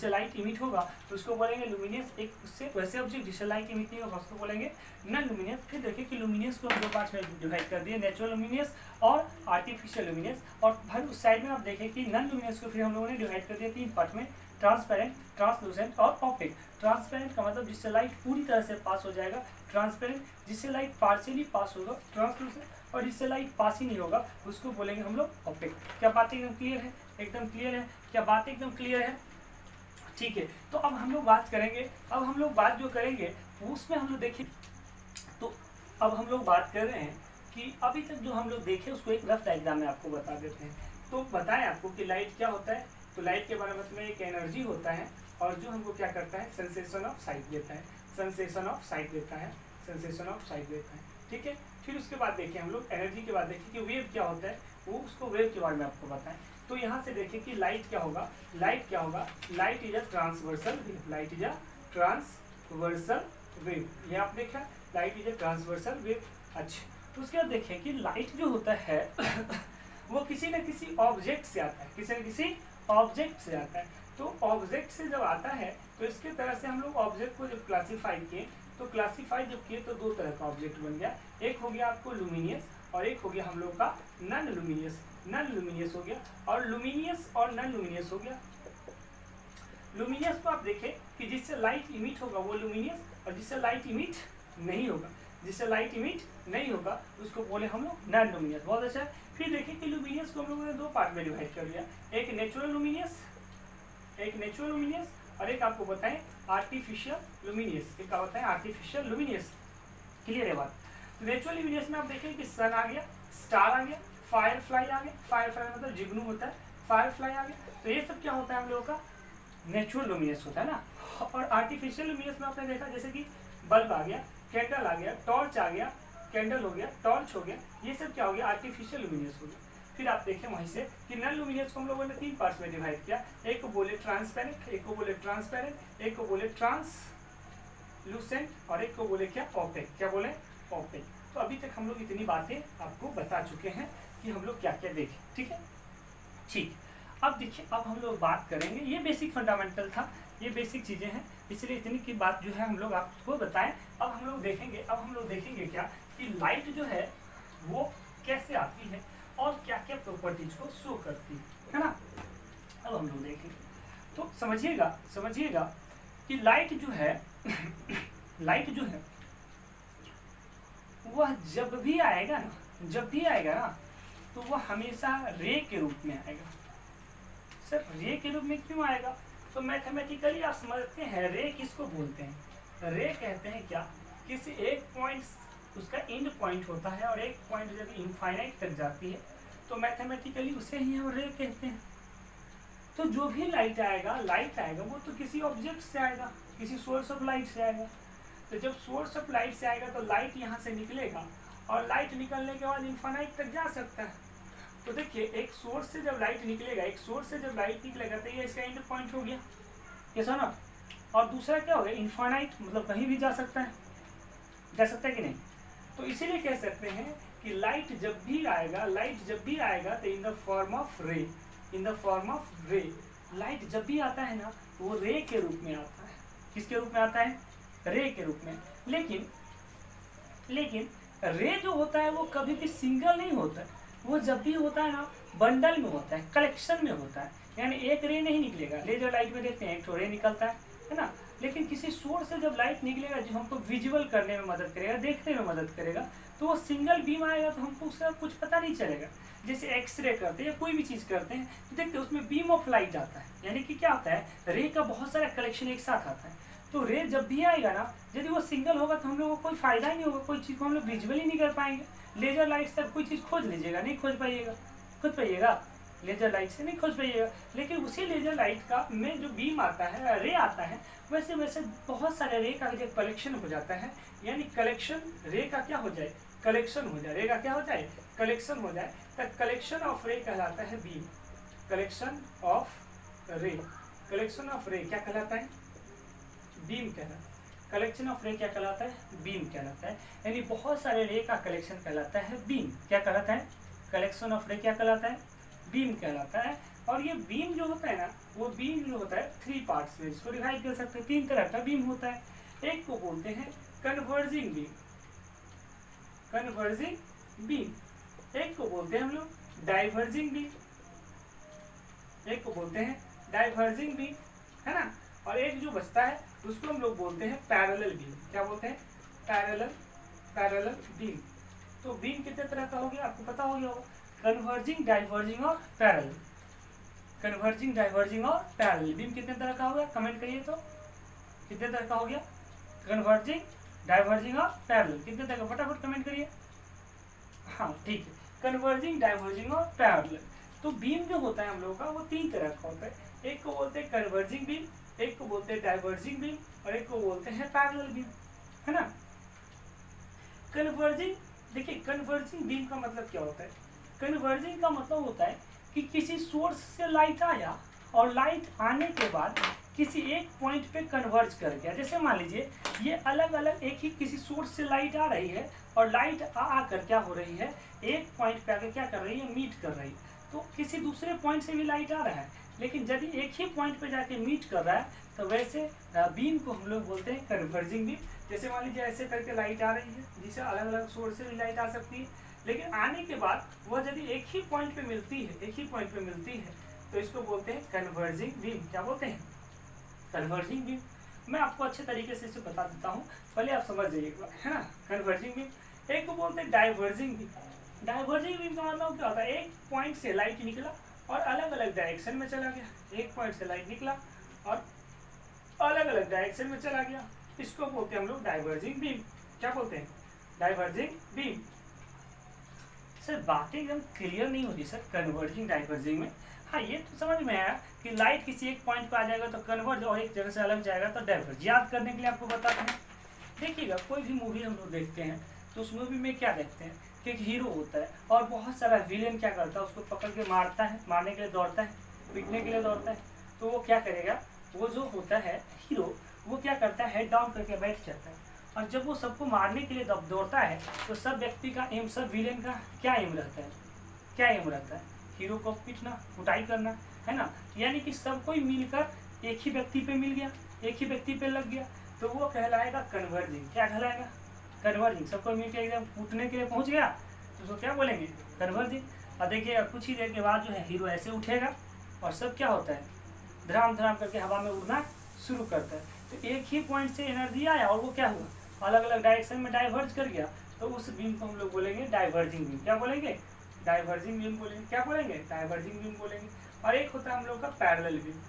लाइट इमिट होगा तो उसको बोलेंगे लुमिनियस। एक उससे वैसे ऑब्जेक्ट जिससे लाइट इमिट नहीं होगा उसको बोलेंगे नॉन लुमिनियस। फिर देखिए कि लुमिनियस को हम दो पार्ट्स में डिवाइड कर दिए, नेचुरल लुमिनियस और आर्टिफिशियल लुमिनियस। और फिर उस साइड में आप देखें कि नॉन लुमिनियस को फिर हम लोगों ने डिवाइड कर दिया तीन पार्ट में, ट्रांसपेरेंट, ट्रांसलूसेंट और ओपेक। ट्रांसपेरेंट का मतलब जिससे लाइट पूरी तरह से पास हो जाएगा, ट्रांसपेरेंट जिससे लाइट पार्शियली पास होगा, ट्रांसलूसेंट और जिससे लाइट पास ही नहीं होगा उसको बोलेंगे हम लोग ओपेक। क्या बात एकदम क्लियर है? एकदम क्लियर है? क्या बात एकदम क्लियर है? ठीक है। तो अब हम लोग बात करेंगे, जो करेंगे उसमें हम लोग देखिए, तो अब हम लोग बात कर रहे हैं कि अभी तक जो हम लोग देखे उसको एक रफ डायग्राम में आपको बता देते हैं। तो बताएं आपको कि लाइट क्या होता है। तो लाइट के बारे में एक एनर्जी होता है और जो हमको क्या करता है? सेंसेशन ऑफ साइट देता है, ठीक है। फिर उसके बाद देखिए हम लोग एनर्जी के बाद देखिए कि वेव क्या होता है, वो उसको वेव के बारे में आपको बताएं। तो यहाँ से देखिए कि लाइट क्या होगा? Light is a transversal wave. ये आप देखा, light is a transversal wave. अच्छा, तो उसके बाद देखिए कि लाइट जो होता है वो किसी न किसी ऑब्जेक्ट से आता है, तो ऑब्जेक्ट से जब आता है तो इसके तरह से हम लोग ऑब्जेक्ट को जब क्लासीफाई किए तो दो तरह का ऑब्जेक्ट बन गया। एक हो गया आपको लुमिनियस और एक हो गया हम लोग का नॉन लुमिनियस हो गया, और लुमिनियस और नॉन लुमिनियस हो गया। लुमिनियस को आप देखें कि जिससे लाइट इमिट होगा वो लुमिनियस, और जिससे लाइट इमिट नहीं होगा। जिससे लाइट इमिट नहीं होगा, उसको बोले हम लोग नॉन लुमिनियस। बहुत अच्छा है। फिर देखिए कि लुमिनियस को हम लोगों ने दो पार्ट में डिवाइड कर लिया, एक नेचुरल लुमिनियस, और एक आपको बताएं आर्टिफिशियल लुमिनियस। एक क्या बताएं? Artificial luminous. क्लियर है बात? तो नेचुरल लुमिनियस में आप देखें कि सन आ गया, स्टार आ गया, फायर फ्लाई आ गया, फायर फ्लाई मतलब जिग्नू होता है, फायर फ्लाई आ गया। तो ये सब क्या होता है हम लोगों का? नेचुरल लुमिनियस होता है ना। और आर्टिफिशियल लुमिनियस में आपने देखा जैसे कि बल्ब आ गया, कैंडल आ गया, टॉर्च आ गया, कैंडल हो गया, टॉर्च हो गया, ये सब क्या हो गया? आर्टिफिशियल लुमिनियस हो गया। फिर आप देखें वहीं से कि नॉन लुमिनियस को हम लोगों ने तीन पार्ट्स में डिवाइड किया, एक को बोले ट्रांसपेरेंट, एक को बोले ट्रांसपेरेंट, एक को बोले ट्रांसलूसेंट, और एक को बोले क्या? ओपेक। क्या बोले? ओपेक। तो अभी तक हम लोग इतनी बातें आपको बता चुके हैं कि हम लोग क्या क्या देखें। ठीक है, ठीक। अब देखिए, अब हम लोग बात करेंगे, ये बेसिक फंडामेंटल था, ये बेसिक चीजें हैं, इसलिए इतनी की बात जो है हम लोग आपको बताएं। अब हम लोग देखेंगे क्या कि लाइट जो है वो कैसे आती है और क्या क्या प्रॉपर्टीज को शो करती है ना। अब हम लोग देखेंगे तो समझिएगा कि लाइट जो है लाइट जो है वह जब भी आएगा ना तो वह हमेशा रे के रूप में आएगा। सर रे के रूप में क्यों आएगा? तो मैथमेटिकली आप समझते हैं रे किसको बोलते हैं? रे कहते हैं क्या? किसी एक पॉइंट, उसका एंड पॉइंट होता है और एक पॉइंट जब इनफाइनाइट तक जाती है तो मैथमेटिकली उसे ही हम रे कहते हैं। तो जो भी लाइट आएगा वो तो किसी ऑब्जेक्ट से आएगा, किसी सोर्स ऑफ लाइट से आएगा। तो जब सोर्स ऑफ लाइट से आएगा तो लाइट यहाँ से निकलेगा और लाइट निकलने के बाद इनफाइनाइट तक जा सकता है। तो देखिए, एक सोर्स से जब लाइट निकलेगा तो ये इसका एंड पॉइंट हो गया, ये सुना। और दूसरा क्या हो गया? इनफाइनाइट, मतलब कहीं भी जा सकता है कि नहीं। तो इसीलिए कह सकते हैं कि लाइट जब भी आएगा तो इन द फॉर्म ऑफ रे। लाइट जब भी आता है ना तो वो रे के रूप में आता है। किसके रूप में आता है? रे के रूप में। लेकिन रे जो होता है वो कभी भी सिंगल नहीं होता है, वो जब भी होता है ना बंडल में होता है, कलेक्शन में होता है। यानी एक रे नहीं निकलेगा। लेजर लाइट में देखते हैं एक रे निकलता है ना। लेकिन किसी सोर्स से जब लाइट निकलेगा जो हमको विजुअल करने में मदद करेगा, देखने में मदद करेगा, तो वो सिंगल बीम आएगा तो हमको उसका कुछ पता नहीं चलेगा। जैसे एक्सरे करते हैं या कोई भी चीज़ करते हैं तो देखते हैं उसमें बीम ऑफ लाइट आता है, यानी कि क्या होता है? रे का बहुत सारा कलेक्शन एक साथ आता है। तो रे जब भी आएगा ना, यदि वो सिंगल होगा तो हम लोगों को कोई फायदा ही नहीं होगा, कोई चीज़ को हम लोग विजुअल ही नहीं कर पाएंगे। लेजर लाइट से कोई चीज़ खोज लीजिएगा, नहीं खोज पाइएगा, लेजर लाइट से नहीं खोज पाइएगा। लेकिन उसी लेजर लाइट का में जो बीम आता है, रे आता है, वैसे बहुत सारे रे का जब कलेक्शन हो जाता है, यानी कलेक्शन रे का क्या हो जाए? कलेक्शन हो जाए। रे का क्या हो जाए? कलेक्शन हो जाए। तो कलेक्शन ऑफ रे कहलाता है बीम। कलेक्शन ऑफ रे क्या कहलाता है? बीम कहलाता है। कलेक्शन ऑफ रे क्या कहलाता है? बीम कहलाता है। यानी बहुत सारे रे का कलेक्शन कहलाता है बीम। क्या कहलाता है? कलेक्शन ऑफ रे क्या कहलाता है? बीम कहलाता है। और ये बीम जो होता है ना, वो बीम जो होता है थ्री पार्ट्स में इसको डिवाइड कर सकते हैं। तीन तरह का बीम होता है। एक को बोलते हैं कन्वर्जिंग बीम, एक को बोलते हैं हम लोग डाइवर्जिंग बीम, है ना। और एक जो बचता है उसको हम लोग बोलते हैं पैरेलल बीम। क्या बोलते हैं? Parallel beam. तो बीम कितने तरह का हो गया आपको पता हो गया होगा? कन्वर्जिंग, डाइवर्जिंग और पैरेलल। बीम कितने तरह का हो गया? कमेंट करिए तो कितने तरह का हो गया? कन्वर्जिंग, डाइवर्जिंग और पैरेलल कितने तरह का? फटाफट कमेंट करिए। हाँ ठीक है, कन्वर्जिंग, डाइवर्जिंग और पैरेलल। तो बीम जो होता है हम लोगों का वो तीन तरह का होता है। एक को बोलते हैं कन्वर्जिंग बीम, एक को बोलते हैं डाइवर्जिंग बीम और एक को बोलते हैं पैरेलल बीम, है ना। कन्वर्जिंग, देखिए कन्वर्जिंग बीम का मतलब क्या होता है? कन्वर्जिंग का मतलब होता है कि किसी सोर्स से लाइट आया और लाइट आने के बाद किसी एक पॉइंट पे कन्वर्ज कर गया। जैसे मान लीजिए ये अलग अलग एक ही किसी सोर्स से लाइट आ रही है और लाइट आकर क्या हो रही है? एक पॉइंट पे आकर क्या कर रही है? मीट कर रही है। तो किसी दूसरे पॉइंट से भी लाइट आ रहा है, लेकिन यदि एक ही पॉइंट पे जाके मीट कर रहा है तो वैसे बीम को हम लोग बोलते हैं कन्वर्जिंग बीम। जैसे मान लीजिए ऐसे करके लाइट आ रही है, जिसे अलग अलग सोर्स से भी लाइट आ सकती है, लेकिन आने के बाद वह यदि एक ही पॉइंट पे मिलती है तो इसको बोलते हैं कन्वर्जिंग बीम। क्या बोलते हैं? Converging beam. मैं आपको अच्छे तरीके से इसे बता देता हूँ, पहले आप समझ जाइए एक बार, है ना। कन्वर्जिंग बीम, एक को बोलते हैं डाइवर्जिंग बीम। डाइवर्जिंग बीम का मतलब क्या होता है, एक पॉइंट से लाइट निकला और अलग अलग डायरेक्शन में चला गया। एक पॉइंट से लाइट निकला और अलग अलग डायरेक्शन में चला गया, इसको बोलते हैं हम लोग डाइवर्जिंग बीम। क्या बोलते हैं, डाइवर्जिंग बीम। सर बातें एकदम क्लियर नहीं होती सर कन्वर्जिंग डाइवर्जिंग में। हाँ ये तो समझ में आया कि लाइट किसी एक पॉइंट पर आ जाएगा तो कन्वर्ज, और एक जगह से अलग जाएगा तो डाइवर्ज। याद करने के लिए आपको बताते हैं, देखिएगा कोई भी मूवी हम लोग देखते हैं तो उस मूवी में क्या देखते हैं कि एक हीरो होता है और बहुत सारा विलेन क्या करता है, उसको पकड़ के मारता है, मारने के लिए दौड़ता है, पीटने के लिए दौड़ता है। तो वो क्या करेगा, वो जो होता है हीरो, वो क्या करता है, हेड डाउन करके बैठ जाता है। और जब वो सबको मारने के लिए दौड़ता है तो सब व्यक्ति का एम, सब विलेन का क्या एम रहता है, क्या एम रहता है, हीरो को पीटना, कुटाई करना, है ना। यानी कि सब कोई मिलकर एक ही व्यक्ति पे मिल गया, एक ही व्यक्ति पे लग गया, तो वो कहलाएगा कन्वर्जिंग। क्या कहलाएगा, कन्वर्जिंग। सबको मिलकर एकदम कूटने के लिए पहुंच गया तो उसको क्या बोलेंगे, कन्वर्जिंग। और देखिए कुछ ही देर के बाद जो है हीरो ऐसे उठेगा और सब क्या होता है, धड़ाम धड़ाम करके हवा में उड़ना शुरू करता है। तो एक ही पॉइंट से एनर्जी आया और वो क्या हुआ, अलग अलग डायरेक्शन में डाइवर्ज कर गया, तो उस बीम को हम लोग बोलेंगे डाइवर्जिंग बीम। क्या बोलेंगे, डाइवर्जिंग बीम बोलेंगे। क्या बोलेंगे, डाइवर्जिंग बीम बोलेंगे। और एक होता है हम लोग का पैरेलल बीम।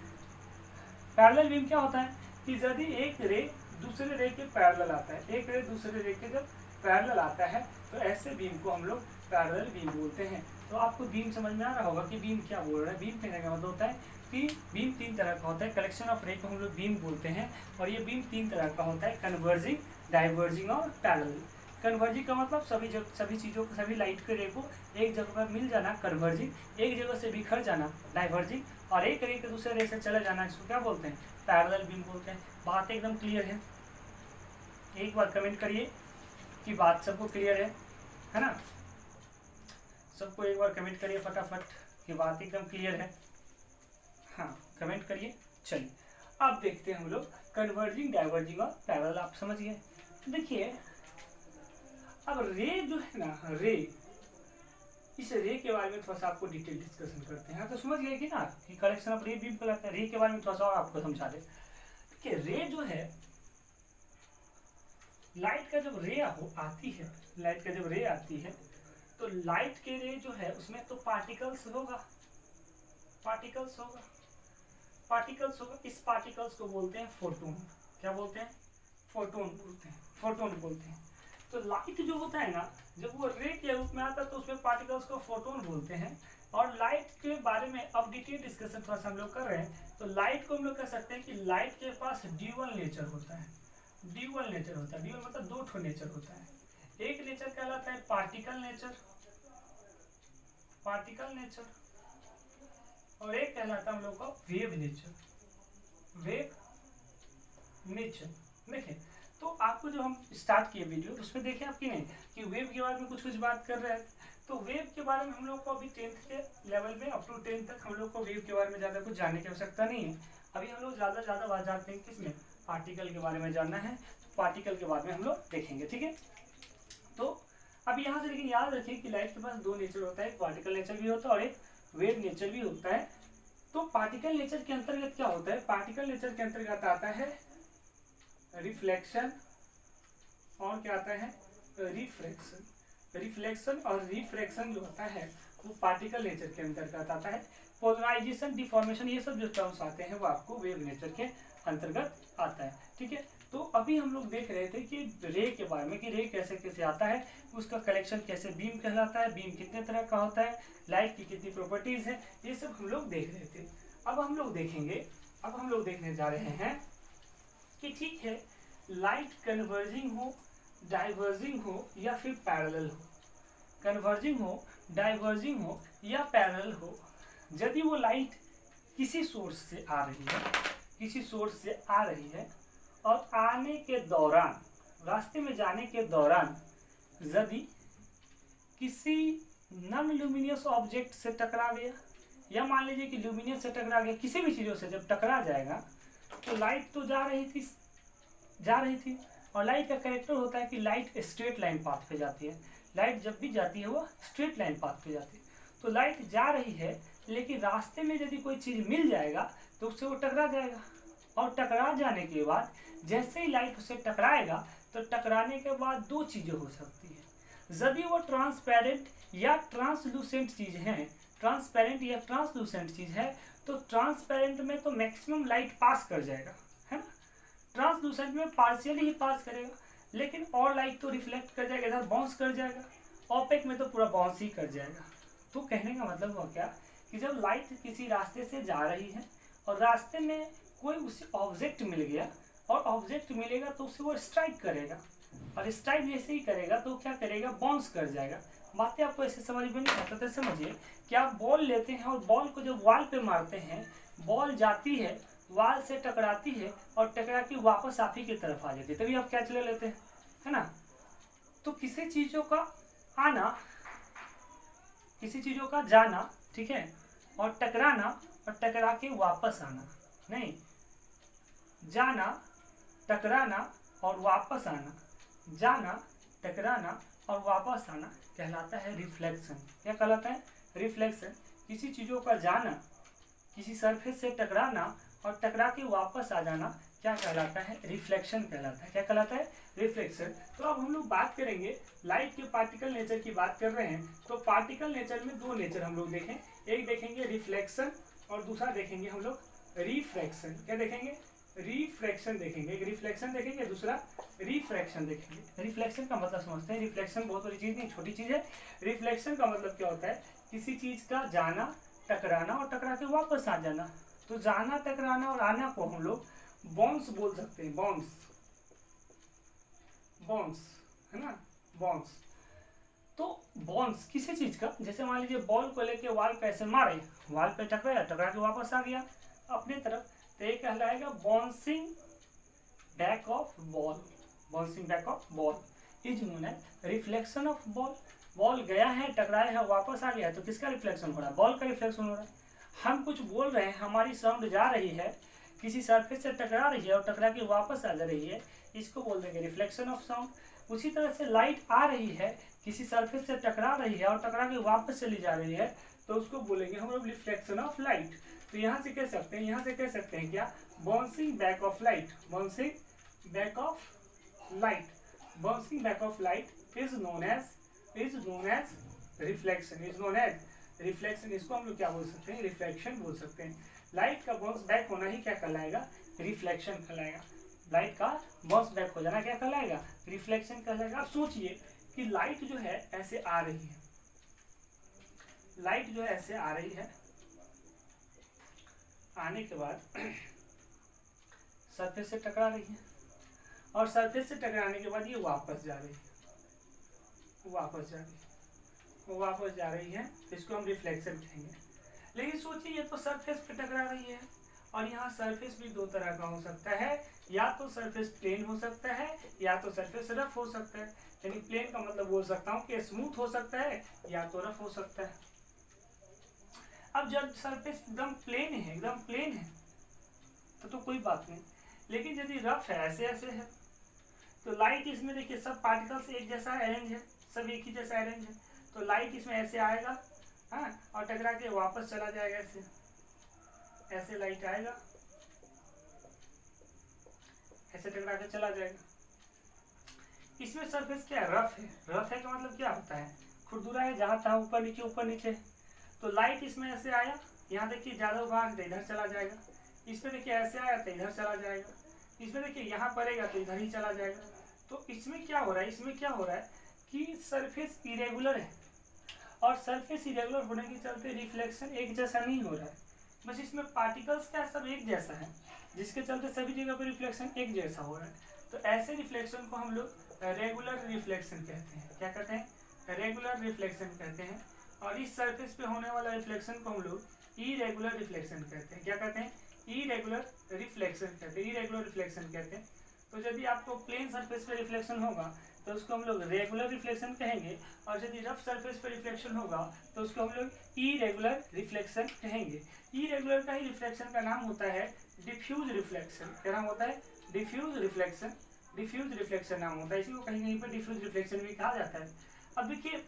पैरेलल बीम क्या होता है कि यदि एक रे दूसरे रे के पैरेलल आता है, एक रे दूसरे रे के जब पैरेलल आता है तो ऐसे बीम को हम लोग पैरेलल बीम बोलते हैं। तो आपको बीम समझ में आ रहा होगा कि बीम क्या बोल रहा है। बीम कहने का मतलब होता है कि बीम तीन तरह का होता है, कलेक्शन ऑफ रे को हम लोग बीम बोलते हैं। और ये बीम तीन तरह का होता है, कन्वर्जिंग, डाइवर्जिंग और पैरेलल। कन्वर्जिंग का मतलब सभी चीज़ों को, सभी लाइट के रे को एक जगह पर मिल जाना, कन्वर्जिंग। एक जगह से बिखर जाना, डाइवर्जिंग। और एक रे के दूसरे रे से चला जाना, इसको क्या बोलते हैं, पैरेलल बीम बोलते हैं। बात एकदम क्लियर है, एक बार कमेंट करिए कि बात सबको क्लियर है ना। सबको एक बार कमेंट करिए फटाफट कि बात एकदम क्लियर है। हाँ कमेंट करिए। चलिए अब देखते हैं हम लोग कन्वर्जिंग, डाइवर्जिंग और पैरेलल। आप समझ गए। देखिए अब रे जो है ना, रे, इस रे के बारे में थोड़ा सा आपको डिटेल डिस्कशन करते हैं। तो समझ गए कि ना कि कलेक्शन ऑफ रे बीम कहलाता है। रे के बारे में थोड़ा सा और आपको समझा दे। देखिए रे जो है, लाइट का जब रे आती है, लाइट का जब रे आती है तो लाइट के रे जो है उसमें तो पार्टिकल्स होगा, पार्टिकल्स होगा, पार्टिकल्स होगा। इस पार्टिकल्स को बोलते हैं फोटोन। क्या बोलते हैं, फोटोन बोलते हैं, फोटोन बोलते हैं। तो लाइट जो होता है ना, जब वो रे के रूप में आता है तो उसमें पार्टिकल्स को फोटोन बोलते हैं। और लाइट के बारे में अब डिटेल डिस्कशन थोड़ा सा हम लोग कर रहे हैं। तो लाइट को हम लोग कह सकते हैं कि लाइट के पास ड्यूअल नेचर होता है। ड्यूअल नेचर होता है, ड्यूअल मतलब दो ठो नेचर होता है। एक नेचर कहलाता है पार्टिकल नेचर, पार्टिकल नेचर, और एक कहलाता है हम लोग का वेव नेचर, वेव नेचर। देखें तो आपको जो हम स्टार्ट किए वीडियो उसमें देखें आपकी नहीं कि वेव के बारे में कुछ बात कर रहे हैं। तो वेव के बारे में हम लोग को अभी 10th के लेवल में अप टू 10th तक हम लोग को वेव के बारे में ज़्यादा कुछ जानने की आवश्यकता नहीं है। अभी हम लोग ज़्यादा बात जानते हैं किसमें, पार्टिकल के बारे में जानना है। तो पार्टिकल के बारे में हम लोग देखेंगे, ठीक है। तो अब यहाँ से लेकिन याद रखिए कि लाइट के पास दो नेचर होता है, एक पार्टिकल नेचर भी होता है और एक वेव नेचर भी होता है। तो पार्टिकल नेचर के अंतर्गत क्या होता है, पार्टिकल नेचर के अंतर्गत आता है रिफ्लेक्शन और क्या आता है, रिफ्रैक्शन। रिफ्लेक्शन और रिफ्रैक्शन जो होता है वो पार्टिकल नेचर के अंतर्गत आता है। पोलराइजेशन, डिफॉर्मेशन, ये सब जो टर्म्स आते हैं वो आपको वेव नेचर के अंतर्गत आता है, ठीक है। तो अभी हम लोग देख रहे थे कि रे के बारे में, कि रे कैसे कैसे आता है, उसका कलेक्शन कैसे बीम कहलाता है, बीम कितने तरह का होता है, लाइट की कितनी प्रॉपर्टीज है, ये सब हम लोग देख रहे थे। अब हम लोग देखेंगे, अब हम लोग देखने जा रहे हैं कि ठीक है लाइट कन्वर्जिंग हो, डाइवर्जिंग हो या फिर पैरेलल हो, कन्वर्जिंग हो, डाइवर्जिंग हो या पैरेलल हो, यदि वो लाइट किसी सोर्स से आ रही है, किसी सोर्स से आ रही है और आने के दौरान, रास्ते में जाने के दौरान यदि किसी नॉन ल्यूमिनियस ऑब्जेक्ट से टकरा गया, या मान लीजिए कि ल्यूमिनियस से टकरा गया, किसी भी चीज़ों से जब टकरा जाएगा तो लाइट तो जा रही थी और लाइट का कैरेक्टर होता है कि लाइट स्ट्रेट लाइन पाथ पे जाती है। लाइट जब भी जाती है वो स्ट्रेट लाइन पाथ पे जाती है। तो लाइट जा रही है लेकिन रास्ते में यदि कोई चीज़ मिल जाएगा तो उससे वो टकरा जाएगा, और टकरा जाने के बाद जैसे ही लाइट उससे टकराएगा तो टकराने के बाद दो चीज़ें हो सकती है। यदि वो ट्रांसपेरेंट या ट्रांसलूसेंट चीज़ है, ट्रांसपेरेंट या ट्रांसलूसेंट चीज़ है तो ट्रांसपेरेंट में तो मैक्सिमम लाइट पास कर जाएगा, है ना। ट्रांसलूसेंट में पार्शियली ही पास करेगा, लेकिन और लाइट तो रिफ्लेक्ट कर जाएगा, इधर बाउंस कर जाएगा। ओपेक में तो पूरा बाउंस ही कर जाएगा। तो कहने का मतलब हुआ क्या कि जब लाइट किसी रास्ते से जा रही है और रास्ते में कोई उसे ऑब्जेक्ट मिल गया और ऑब्जेक्ट मिलेगा तो उसे वो स्ट्राइक करेगा, और स्ट्राइक जैसे ही करेगा तो क्या करेगा, बाउंस कर जाएगा। बातें आपको ऐसे समझ में नहीं आता तो समझिए कि आप बॉल लेते हैं और बॉल को जब वॉल पे मारते हैं, बॉल जाती है, वॉल से टकराती है और टकरा के वापस आप ही की तरफ आ जाती है, तभी आप कैच ले लेते हैं, है ना। तो किसी चीज़ों का आना, किसी चीज़ों का जाना, ठीक है, और टकराना और टकरा के वापस आना, नहीं, जाना, टकराना और वापस आना, जाना, टकराना और वापस आना कहलाता है रिफ्लेक्शन। क्या कहलाता है, रिफ्लेक्शन। किसी चीज़ों का जाना, किसी सरफेस से टकराना और टकरा के वापस आ जाना क्या कहलाता है, रिफ्लेक्शन कहलाता है। क्या कहलाता है, रिफ्लेक्शन। तो अब हम लोग बात करेंगे लाइट के पार्टिकल नेचर की बात कर रहे हैं, तो पार्टिकल नेचर में दो नेचर हम लोग देखें, एक देखेंगे रिफ्लेक्शन और दूसरा देखेंगे हम लोग रिफ्रैक्शन। क्या देखेंगे, रिफ्रैक्शन देखेंगे। एक रिफ्लेक्शन देखेंगे, दूसरा रिफ्रैक्शन देखेंगे। रिफ्लेक्शन का मतलब समझते हैं, रिफ्लेक्शन बहुत बड़ी चीज़ नहीं, छोटी चीज़ है। रिफ्लेक्शन का मतलब क्या होता है, किसी चीज़ का जाना, टकराना और टकरा के वापस आ जाना। तो जाना, टकराना और आना को हम लोग बाउंस बोल सकते हैं, बाउंस, बाउंस, है ना, बाउंस। तो बाउंस किसी चीज़ का, जैसे मान लीजिए बॉल को लेके वॉल पे ऐसे मारे, वॉल पे टकराया, टकरा के वापस आ गया अपनी तरफ, तो ये कहलाएगा bouncing back of ball. Bouncing back of ball is known as reflection of ball. Ball गया है, टकराया है, वापस आ गया है, तो किसका रिफ्लेक्शन हो रहा है, बॉल का रिफ्लेक्शन हो रहा है। हम कुछ बोल रहे हैं, हमारी साउंड जा रही है, किसी सरफेस से टकरा रही है और टकरा के वापस आ जा रही है, इसको बोल देंगे रिफ्लेक्शन ऑफ साउंड। उसी तरह से लाइट आ रही है, किसी सरफेस से टकरा रही है और टकरा के वापस चली जा रही है, तो उसको बोलेंगे हम लोग रिफ्लेक्शन ऑफ लाइट। तो यहाँ से कह सकते हैं, यहाँ से कह सकते हैं क्या, bouncing back of light, bouncing back of light, bouncing back of light is known as reflection, is known as reflection. इसको हम लोग क्या बोल सकते हैं, रिफ्लेक्शन बोल सकते हैं। लाइट का बाउंस बैक होना ही क्या कहलाएगा, रिफ्लेक्शन कहलाएगा। लाइट का बाउंस बैक हो जाना क्या कहलाएगा, रिफ्लेक्शन कहलाएगा। आप सोचिए कि लाइट जो है ऐसे आ रही है, लाइट जो है ऐसे आ रही है, आने के बाद सरफेस से टकरा रही है और सरफेस से टकराने के बाद ये वापस जा रही है, वापस जा रही है, वो वापस जा रही है, इसको हम रिफ्लेक्शन कहेंगे। लेकिन सोचिए ये तो सरफेस पे टकरा रही है, और यहाँ सरफेस भी दो तरह का हो सकता है, या तो सरफेस प्लेन हो सकता है या तो सरफेस रफ हो सकता है। यानी प्लेन का मतलब बोल सकता हूँ कि स्मूथ हो सकता है या तो रफ हो सकता है। अब जब सरफेस एकदम प्लेन है, एकदम प्लेन है तो कोई बात नहीं, लेकिन यदि रफ है, ऐसे ऐसे है, तो लाइट इसमें देखिए सब पार्टिकल्स एक जैसा अरेंज है, सब एक ही जैसा अरेंज है, तो लाइट इसमें ऐसे आएगा, हाँ, और टकरा के वापस चला जाएगा, ऐसे ऐसे लाइट आएगा, ऐसे टकरा के चला जाएगा। इसमें सरफेस क्या रफ है, रफ है का मतलब क्या होता है, खुरदुरा है, जहाँ तहाँ ऊपर नीचे ऊपर नीचे। तो लाइट इसमें ऐसे आया, यहाँ देखिए ज़्यादा भाग तो इधर चला जाएगा, इसमें देखिए ऐसे आया तो इधर चला जाएगा, इसमें देखिए यहाँ पड़ेगा तो इधर ही चला जाएगा। तो इसमें क्या हो रहा है, इसमें क्या हो रहा है कि सरफेस इरेगुलर है, और सरफेस इरेगुलर होने के चलते रिफ्लेक्शन एक जैसा नहीं हो रहा है, बस इसमें पार्टिकल्स क्या सब एक जैसा है, जिसके चलते सभी जगह पर रिफ्लेक्शन एक जैसा हो रहा है। तो ऐसे रिफ्लेक्शन को हम लोग रेगुलर रिफ्लेक्शन कहते हैं। क्या कहते हैं, रेगुलर रिफ्लेक्शन कहते हैं। और इस सरफेस पे होने वाला रिफ्लेक्शन को हम लोग इरेगुलर रिफ्लेक्शन कहते हैं। क्या कहते हैं, इरेगुलर रिफ्लेक्शन कहते हैं, इरेगुलर रिफ्लेक्शन कहते हैं। तो यदि आपको प्लेन सरफेस पे रिफ्लेक्शन होगा तो उसको हम लोग रेगुलर रिफ्लेक्शन कहेंगे, और यदि रफ सरफेस पे रिफ्लेक्शन होगा तो उसको हम लोग इरेगुलर रिफ्लेक्शन कहेंगे। इरेगुलर का ही रिफ्लेक्शन का नाम होता है डिफ्यूज रिफ्लेक्शन। क्या नाम होता है, डिफ्यूज रिफ्लेक्शन, डिफ्यूज रिफ्लेक्शन नाम होता है, इसी को कहीं कहीं पर डिफ्यूज रिफ्लेक्शन भी कहा जाता है। अब देखिए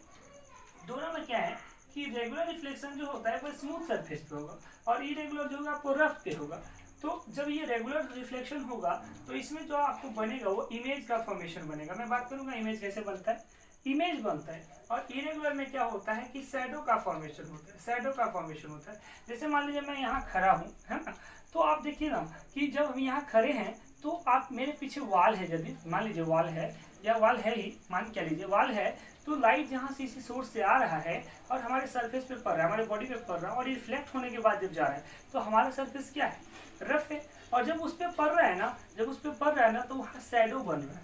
दोनों में क्या है कि रेगुलर रिफ्लेक्शन जो होता है वो स्मूथ सरफेस पे होगा, और इरेगुलर जो होगा आपको रफ पे होगा। तो जब ये रेगुलर रिफ्लेक्शन होगा तो इसमें जो आपको बनेगा वो इमेज का फॉर्मेशन बनेगा। मैं बात करूंगा इमेज कैसे बनता है, इमेज बनता है। और इरेगुलर में क्या होता है कि शैडो का फॉर्मेशन होता है, शैडो का फॉर्मेशन होता है। जैसे मान लीजिए मैं यहाँ खड़ा हूँ, है ना, तो आप देखिए ना कि जब हम यहाँ खड़े हैं तो आप मेरे पीछे वॉल है, यदि मान लीजिए वॉल है या वॉल है ही, मान क्या लीजिए वॉल है, तो लाइट जहाँ से इसी सोर्स से आ रहा है और हमारे सरफेस पे पड़ रहा है, हमारे बॉडी पे पड़ रहा है और रिफ्लेक्ट होने के बाद जब जा रहा है तो हमारा सरफेस क्या है, रफ है। और जब उस पर पड़ रहा है ना, जब उस पर पड़ रहा है ना तो वहाँ शैडो बन रहा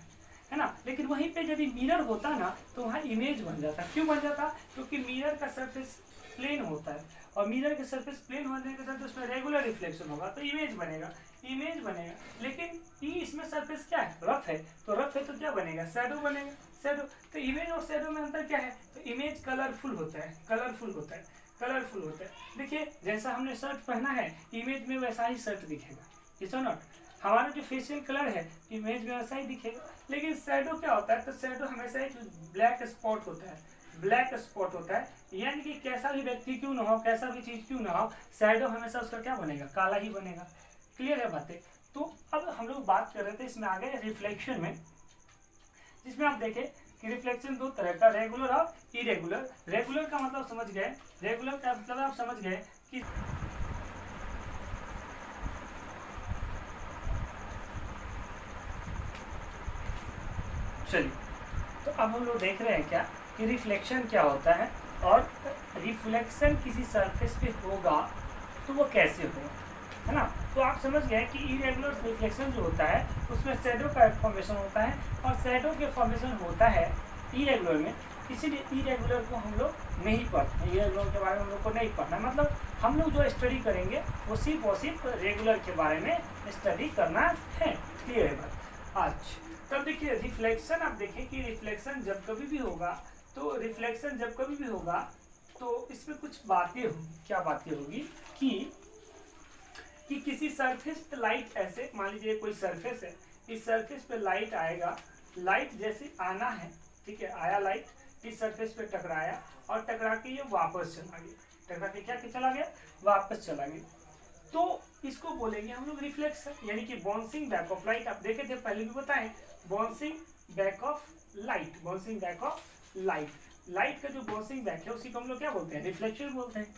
है ना। लेकिन वहीं पे यदि मिरर होता ना तो वहाँ इमेज बन जाता। क्यों बन जाता, क्योंकि मिरर का सरफेस प्लेन होता है और मिरर के सरफेस प्लेन होने के साथ उसमें रेगुलर रिफ्लेक्शन होगा तो इमेज बनेगा, इमेज बनेगा। लेकिन इसमें सरफेस क्या है, रफ है, तो रफ है तो क्या बनेगा, शैडो बनेगा, शैडो। तो इमेज और शैडो में अंतर क्या है, तो इमेज कलरफुल होता है, कलरफुल होता है, कलरफुल होता है। देखिए जैसा हमने शर्ट पहना है इमेज में वैसा ही शर्ट दिखेगा, इज नॉट। हमारा जो फेशियल कलर है इमेज में वैसा ही दिखेगा। लेकिन शैडो क्या होता है, तो शैडो हमेशा एक ब्लैक स्पॉट होता है, ब्लैक स्पॉट होता है। यानी कि कैसा भी व्यक्ति क्यों ना हो, कैसा भी चीज क्यों ना हो, शैडो हमेशा उसका क्या बनेगा, काला ही बनेगा। क्लियर है बातें। तो अब हम लोग बात कर रहे थे इसमें आगे रिफ्लेक्शन में, जिसमें आप देखें कि रिफ्लेक्शन दो तरह का, रेगुलर और इरेगुलर। रेगुलर का मतलब समझ गए, रेगुलर का मतलब आप समझ गए कि चलिए, तो अब हम लोग देख रहे हैं क्या कि रिफ्लेक्शन क्या होता है और रिफ्लेक्शन किसी सरफेस पे होगा तो वो कैसे होगा, है ना। तो आप समझ गए कि इरेगुलर रिफ्लेक्शन जो होता है उसमें शैडो का फॉर्मेशन होता है और शैडो के फॉर्मेशन होता है इरेगुलर में। इसीलिए इरेगुलर को हम लोग नहीं पढ़ते, इरेगुलर के बारे में हम लोग को नहीं पढ़ना। मतलब हम लोग जो स्टडी करेंगे वो सिर्फ और सिर्फ रेगुलर के बारे में स्टडी करना है। क्लियर है बात। अच्छा, तब देखिए रिफ्लेक्शन, आप देखें कि रिफ्लेक्शन जब कभी भी होगा, तो रिफ्लेक्शन जब कभी भी होगा तो इसमें कुछ बातें होंगी। क्या बातें होगी कि किसी सरफेस पे लाइट, ऐसे मान लीजिए कोई सरफेस है, इस सरफेस पे लाइट आएगा, लाइट जैसे आना है, ठीक है, आया लाइट, इस सरफेस पे टकराया और टकरा के ये वापस चला गया, टकरा के क्या चला गया, वापस चला गया, तो इसको बोलेंगे हम लोग रिफ्लेक्शन, यानी कि बाउंसिंग बैक ऑफ लाइट। आप देखे थे पहले भी बताएं, bouncing back of light, bouncing back of light, light का जो बाउंसिंग बैक है उसी को हम लोग क्या बोलते हैं, रिफ्लेक्शन बोलते हैं।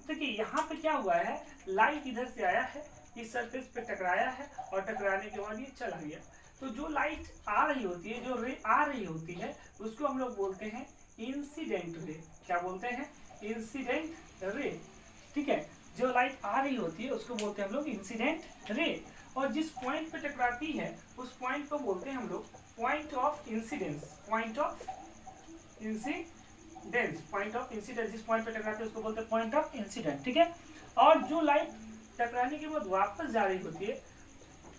देखिए यहाँ पे क्या हुआ है, लाइट इधर से आया है, इस सरफेस पे टकराया है और टकराने के बाद ये चला गया। तो जो लाइट आ रही होती है, जो रे आ रही होती है, उसको हम लोग बोलते हैं इंसिडेंट रे। क्या बोलते हैं, इंसिडेंट रे, ठीक है। जो लाइट आ रही होती है उसको बोलते हैं हम लोग इंसिडेंट रे। और जिस पॉइंट पे टकराती है उस पॉइंट को बोलते हैं हम लोग point of incidence, point of incidence, point of incidence. जिस पॉइंट पे टकराती है उसको बोलते हैं पॉइंट ऑफ इंसिडेंट, ठीक है। और जो लाइट टकराने के बाद वापस जा रही होती है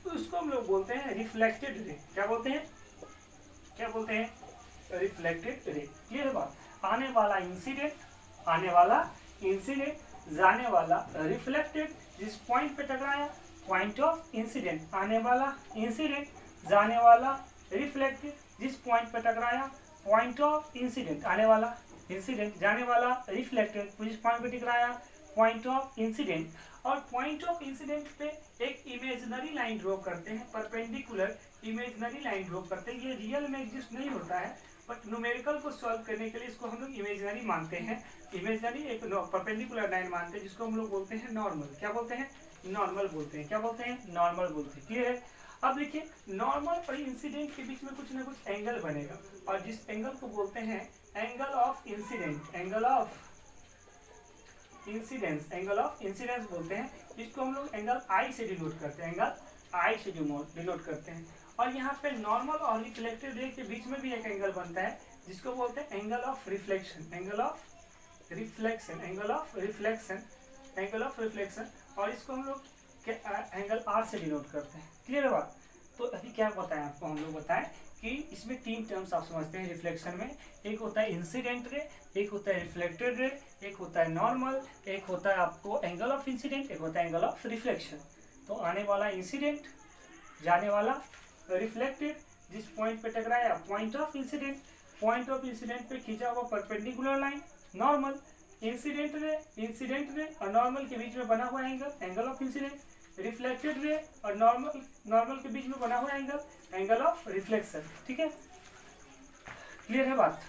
तो उसको हम लोग बोलते हैं रिफ्लेक्टेड रे। क्या बोलते हैं, क्या बोलते हैं, रिफ्लेक्टेड रे। क्लियर बात। आने वाला इंसिडेंट, आने वाला इंसिडेंट, जाने वाला रिफ्लेक्टेड, जिस पॉइंट पे टकराया पॉइंट ऑफ इंसिडेंट, आने वाला इंसिडेंट, जाने वाला रिफ्लेक्टेड, जिस पॉइंट पे टकराया पॉइंट ऑफ इंसिडेंट, आने वाला इंसिडेंट, जाने वाला रिफ्लेक्टेड, जिस पॉइंट पे टकराया पॉइंट ऑफ इंसिडेंट। और पॉइंट ऑफ इंसिडेंट पे एक इमेजिनरी लाइन ड्रॉ करते हैं, परपेंडिकुलर इमेजिनरी लाइन ड्रॉ करते हैं। ये रियल में एग्जिस्ट नहीं होता है, बट न्यूमेरिकल को सॉल्व करने के लिए इसको हम लोग इमेजिनरी मानते हैं। इमेजिनरी एक परपेंडिकुलर लाइन मानते हैं जिसको हम लोग बोलते हैं नॉर्मल। क्या बोलते हैं, नॉर्मल बोलते हैं। क्या बोलते हैं, नॉर्मल बोलते हैं। क्लियर है। अब देखिए नॉर्मल और इंसिडेंट के बीच में कुछ ना कुछ एंगल बनेगा और जिस एंगल को बोलते हैं angle of incident, angle of incidence, angle of incidence बोलते हैं। इसको हम लोग एंगल आई से डिनोट करते हैं, एंगल आई से डिनोट करते हैं। और यहाँ पे नॉर्मल और रिफ्लेक्टेड रे के बीच में भी एक एंगल बनता है जिसको बोलते हैं angle of reflection, angle of reflection, angle of reflection, angle of reflection. और इसको हम लोग एंगल आर से डिनोट करते हैं। क्लियर बात। तो अभी क्या बताएं आपको, हम लोग बताएं कि इसमें तीन टर्म्स आप समझते हैं रिफ्लेक्शन में। एक होता है इंसिडेंट रे, एक होता है रिफ्लेक्टेड रे, एक होता है नॉर्मल, एक होता है आपको एंगल ऑफ इंसिडेंट, एक होता है एंगल ऑफ रिफ्लेक्शन। तो आने वाला इंसिडेंट, जाने वाला रिफ्लेक्टेड, जिस पॉइंट पे टकराया point of incident, point of incident पे खींचा हुआ perpendicular line normal, incident ray और नॉर्मल के बीच में बना हुआ angle, angle of incident, reflected ray और नॉर्मल के बीच में बना हुआ एंगल ऑफ रिफ्लेक्शन। ठीक है, क्लियर है बात।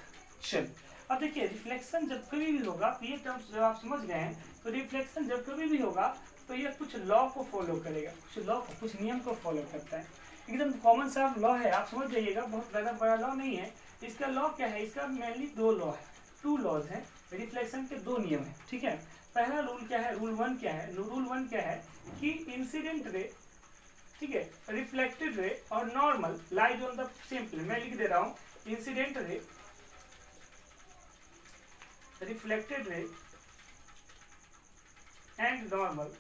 चल अब देखिए रिफ्लेक्शन जब कभी भी होगा, तो ये टर्म्स जब आप समझ गए हैं, तो रिफ्लेक्शन जब कभी भी होगा तो ये कुछ लॉ को फॉलो करेगा, कुछ नियम को फॉलो करता है। एकदम कॉमन सा लॉ है, आप समझ जाइएगा, बहुत ज़्यादा बड़ा लॉ नहीं है। इसका लॉ क्या है, इसका मेनली 2 लॉ है, 2 लॉज हैं। रिफ्लेक्शन के 2 नियम है। ठीक है, पहला रूल क्या है, रूल 1 क्या है, रूल 1 क्या है कि इंसिडेंट रे, ठीक है, रिफ्लेक्टेड रे और normal lies on the same plane. मैं लिख दे रहा हूं, incident ray, reflected ray and normal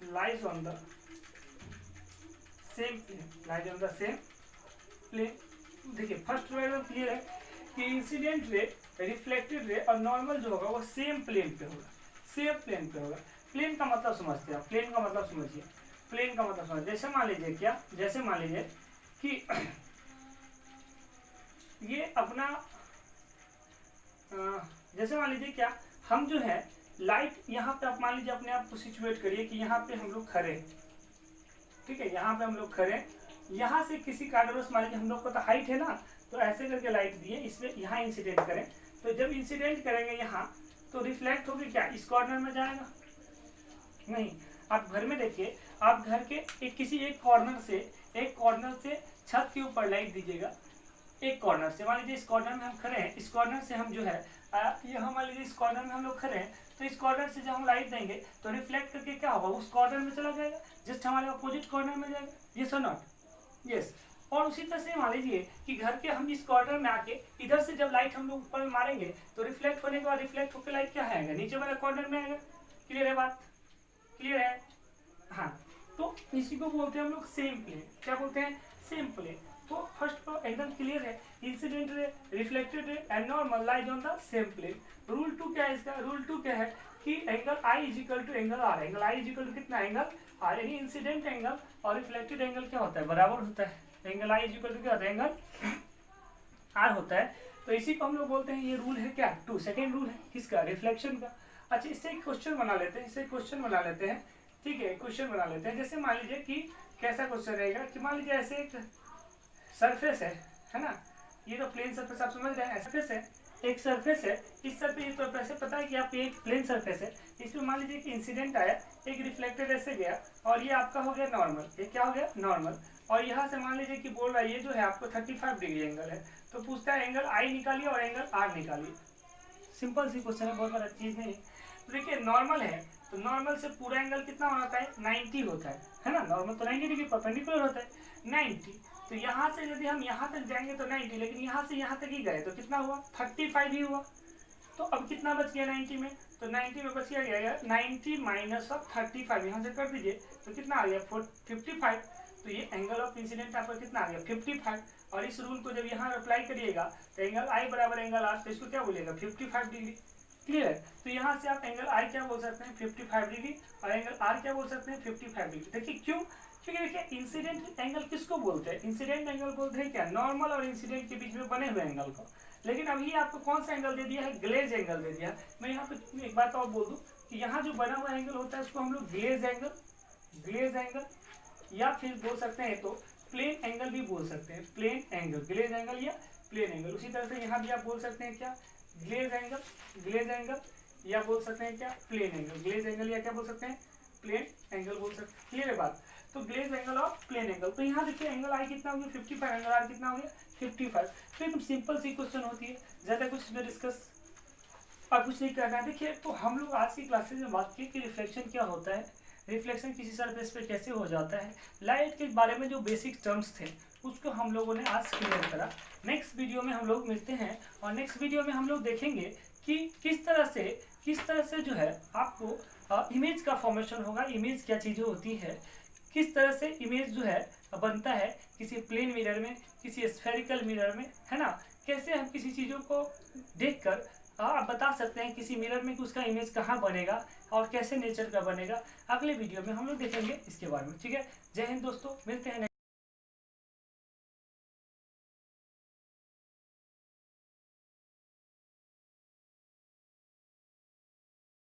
lies on the same plane, देखिए फर्स्ट वर्ड में क्लियर है कि इंसिडेंट रे, रिफ्लेक्टेड रे और नॉर्मल जो होगा वो सेम प्लेन पे होगा। प्लेन का मतलब समझते हैं, प्लेन का मतलब समझिए, प्लेन का मतलब समझिए। जैसे मान लीजिए कि ये अपना जैसे मान लीजिए क्या, हम जो है लाइट यहाँ पे, आप मान लीजिए अपने आप को सिचुएट करिए कि यहाँ पे हम लोग खड़े, ठीक है, यहाँ पे हम लोग खड़े, यहाँ से किसी कारणवश मान लीजिए हम लोग को तो हाइट है ना, तो ऐसे करके लाइट दिए, इसमें यहाँ इंसिडेंट करें, तो जब इंसिडेंट करेंगे यहाँ तो रिफ्लेक्ट होगी क्या, इस कॉर्नर में जाएगा नहीं। आप घर में देखिए, आप घर के किसी एक कॉर्नर से छत के ऊपर लाइट दीजिएगा, एक कॉर्नर से, मान लीजिए इस कॉर्नर में हम खड़े हैं, इस कॉर्नर से हम जो है यहाँ मान लीजिए इस कॉर्नर में हम लोग खड़े हैं, तो इस कॉर्नर से जब हम लाइट देंगे तो रिफ्लेक्ट करके क्या होगा, उस कॉर्नर में चला जाएगा, जस्ट हमारे अपोजिट कॉर्नर में जाएगा। यस और नॉट, यस। और उसी तरह से मान लीजिए कि घर के हम इस कॉर्नर में आके इधर से जब लाइट हम लोग ऊपर में मारेंगे तो रिफ्लेक्ट होने के बाद रिफ्लेक्ट होकर लाइट क्या आएगा, नीचे वाले कॉर्नर में आएगा। क्लियर है बात, क्लियर है। हाँ, तो इसी को बोलते हैं हम लोग सेम प्लेन। क्या बोलते हैं, सेम प्लेन। तो फर्स्ट एकदम क्लियर है, incident ray, reflected ray and normal lies on the same plane. Rule 2 क्या है इसका, रूल 2 क्या है कि angle i is equal to angle r, angle i is equal to कितना, एंगल आर, यानी इंसिडेंट एंगल और रिफ्लेक्टेड एंगल क्या होता है, बराबर होता है। Angle i is equal to क्या होता है, एंगल आर होता है। तो इसी को हम लोग बोलते हैं, ये रूल है क्या, 2, सेकेंड रूल है किसका, रिफ्लेक्शन का। अच्छा, इससे एक क्वेश्चन बना लेते हैं, ठीक है, क्वेश्चन बना लेते हैं। जैसे मान लीजिए कि कैसा क्वेश्चन रहेगा कि मान लीजिए ऐसे एक सरफेस है ना, ये तो प्लेन सरफेस आप समझ रहे हैं, सरफेस है, एक सरफेस है, इस सरफेस तो ऐसे पता है कि आप एक प्लेन सरफेस है, इसमें मान लीजिए कि इंसिडेंट आया, एक रिफ्लेक्टेड ऐसे गया और ये आपका हो गया नॉर्मल, ये क्या हो गया, नॉर्मल। और यहाँ से मान लीजिए कि बोल रहा है ये जो है आपको 35 डिग्री एंगल है, तो पूछता है एंगल आई निकालिए और एंगल आर निकालिए। सिंपल सी क्वेश्चन है, बहुत बड़ा चीज नहीं। तो देखिए नॉर्मल है, तो नॉर्मल से पूरा एंगल कितना होता है, 90 होता है ना, नॉर्मल तो 90 डिग्री परपेंडिकुलर होता है, 90। तो यहाँ से यदि हम यहाँ तक जाएंगे तो 90, लेकिन यहाँ से यहाँ तक ही गए तो कितना हुआ, 35 ही हुआ। तो अब कितना बच गया 90 में, तो 90 में बच गया 90 माइनस ऑफ 35, यहाँ से कर दीजिए तो कितना आ गया 55। तो ये एंगल ऑफ इंसिडेंट आपका कितना आ गया 55। और इस रूल को जब यहाँ अप्लाई करिएगा तो एंगल आई बराबर एंगल आर, तो इसको क्या बोलेगा 55 डिग्री। क्लियर है। तो यहाँ से आप एंगल आई क्या बोल सकते हैं 55 डिग्री और एंगल आर क्या बोल सकते हैं 55 डिग्री। देखिए क्यों, क्योंकि देखिए इंसिडेंट एंगल किसको बोलते हैं, इंसिडेंट एंगल बोलते हैं क्या, नॉर्मल और इंसिडेंट के बीच में बने हुए एंगल को। लेकिन अभी आपको कौन सा एंगल दे दिया है, ग्लेज एंगल दे दिया है। मैं यहाँ पे एक बात और बोल दूँ कि यहाँ जो बना हुआ एंगल होता है उसको हम लोग ग्लेज एंगल या फिर बोल सकते हैं तो प्लेन एंगल भी बोल सकते हैं, प्लेन एंगल, ग्लेज एंगल या प्लेन एंगल। उसी तरह से यहाँ भी आप बोल सकते हैं क्या, ग्लेज एंगल या बोल सकते हैं क्या, प्लेन एंगल, ग्लेज एंगल या क्या बोल सकते हैं, प्लेन एंगल बोल सकते हैं। क्लियर है बात। तो ग्लेज एंगल और प्लेन एंगल। तो यहाँ देखिए एंगल आई कितना हो गया 55, एंगल आर कितना हो गया 55। तो एकदम सिंपल सी क्वेश्चन होती है, ज़्यादा कुछ इसमें डिस्कस और कुछ नहीं करना है। देखिए तो हम लोग आज की क्लासेज में बात की कि रिफ्लेक्शन क्या होता है, रिफ्लेक्शन किसी सरफेस पे कैसे हो जाता है, लाइट के बारे में जो बेसिक टर्म्स थे उसको हम लोगों ने आज क्लियर करा। नेक्स्ट वीडियो में हम लोग मिलते हैं और नेक्स्ट वीडियो में हम लोग देखेंगे कि किस तरह से जो है आपको इमेज का फॉर्मेशन होगा, इमेज क्या चीज़ें होती है, किस तरह से इमेज जो है बनता है किसी प्लेन मिरर में, किसी स्फेरिकल मिरर में, है ना, कैसे हम किसी चीज़ों को देखकर आप बता सकते हैं किसी मिरर में कि उसका इमेज कहाँ बनेगा और कैसे नेचर का बनेगा। अगले वीडियो में हम लोग देखेंगे इसके बारे में। ठीक है, जय हिंद दोस्तों, मिलते हैं।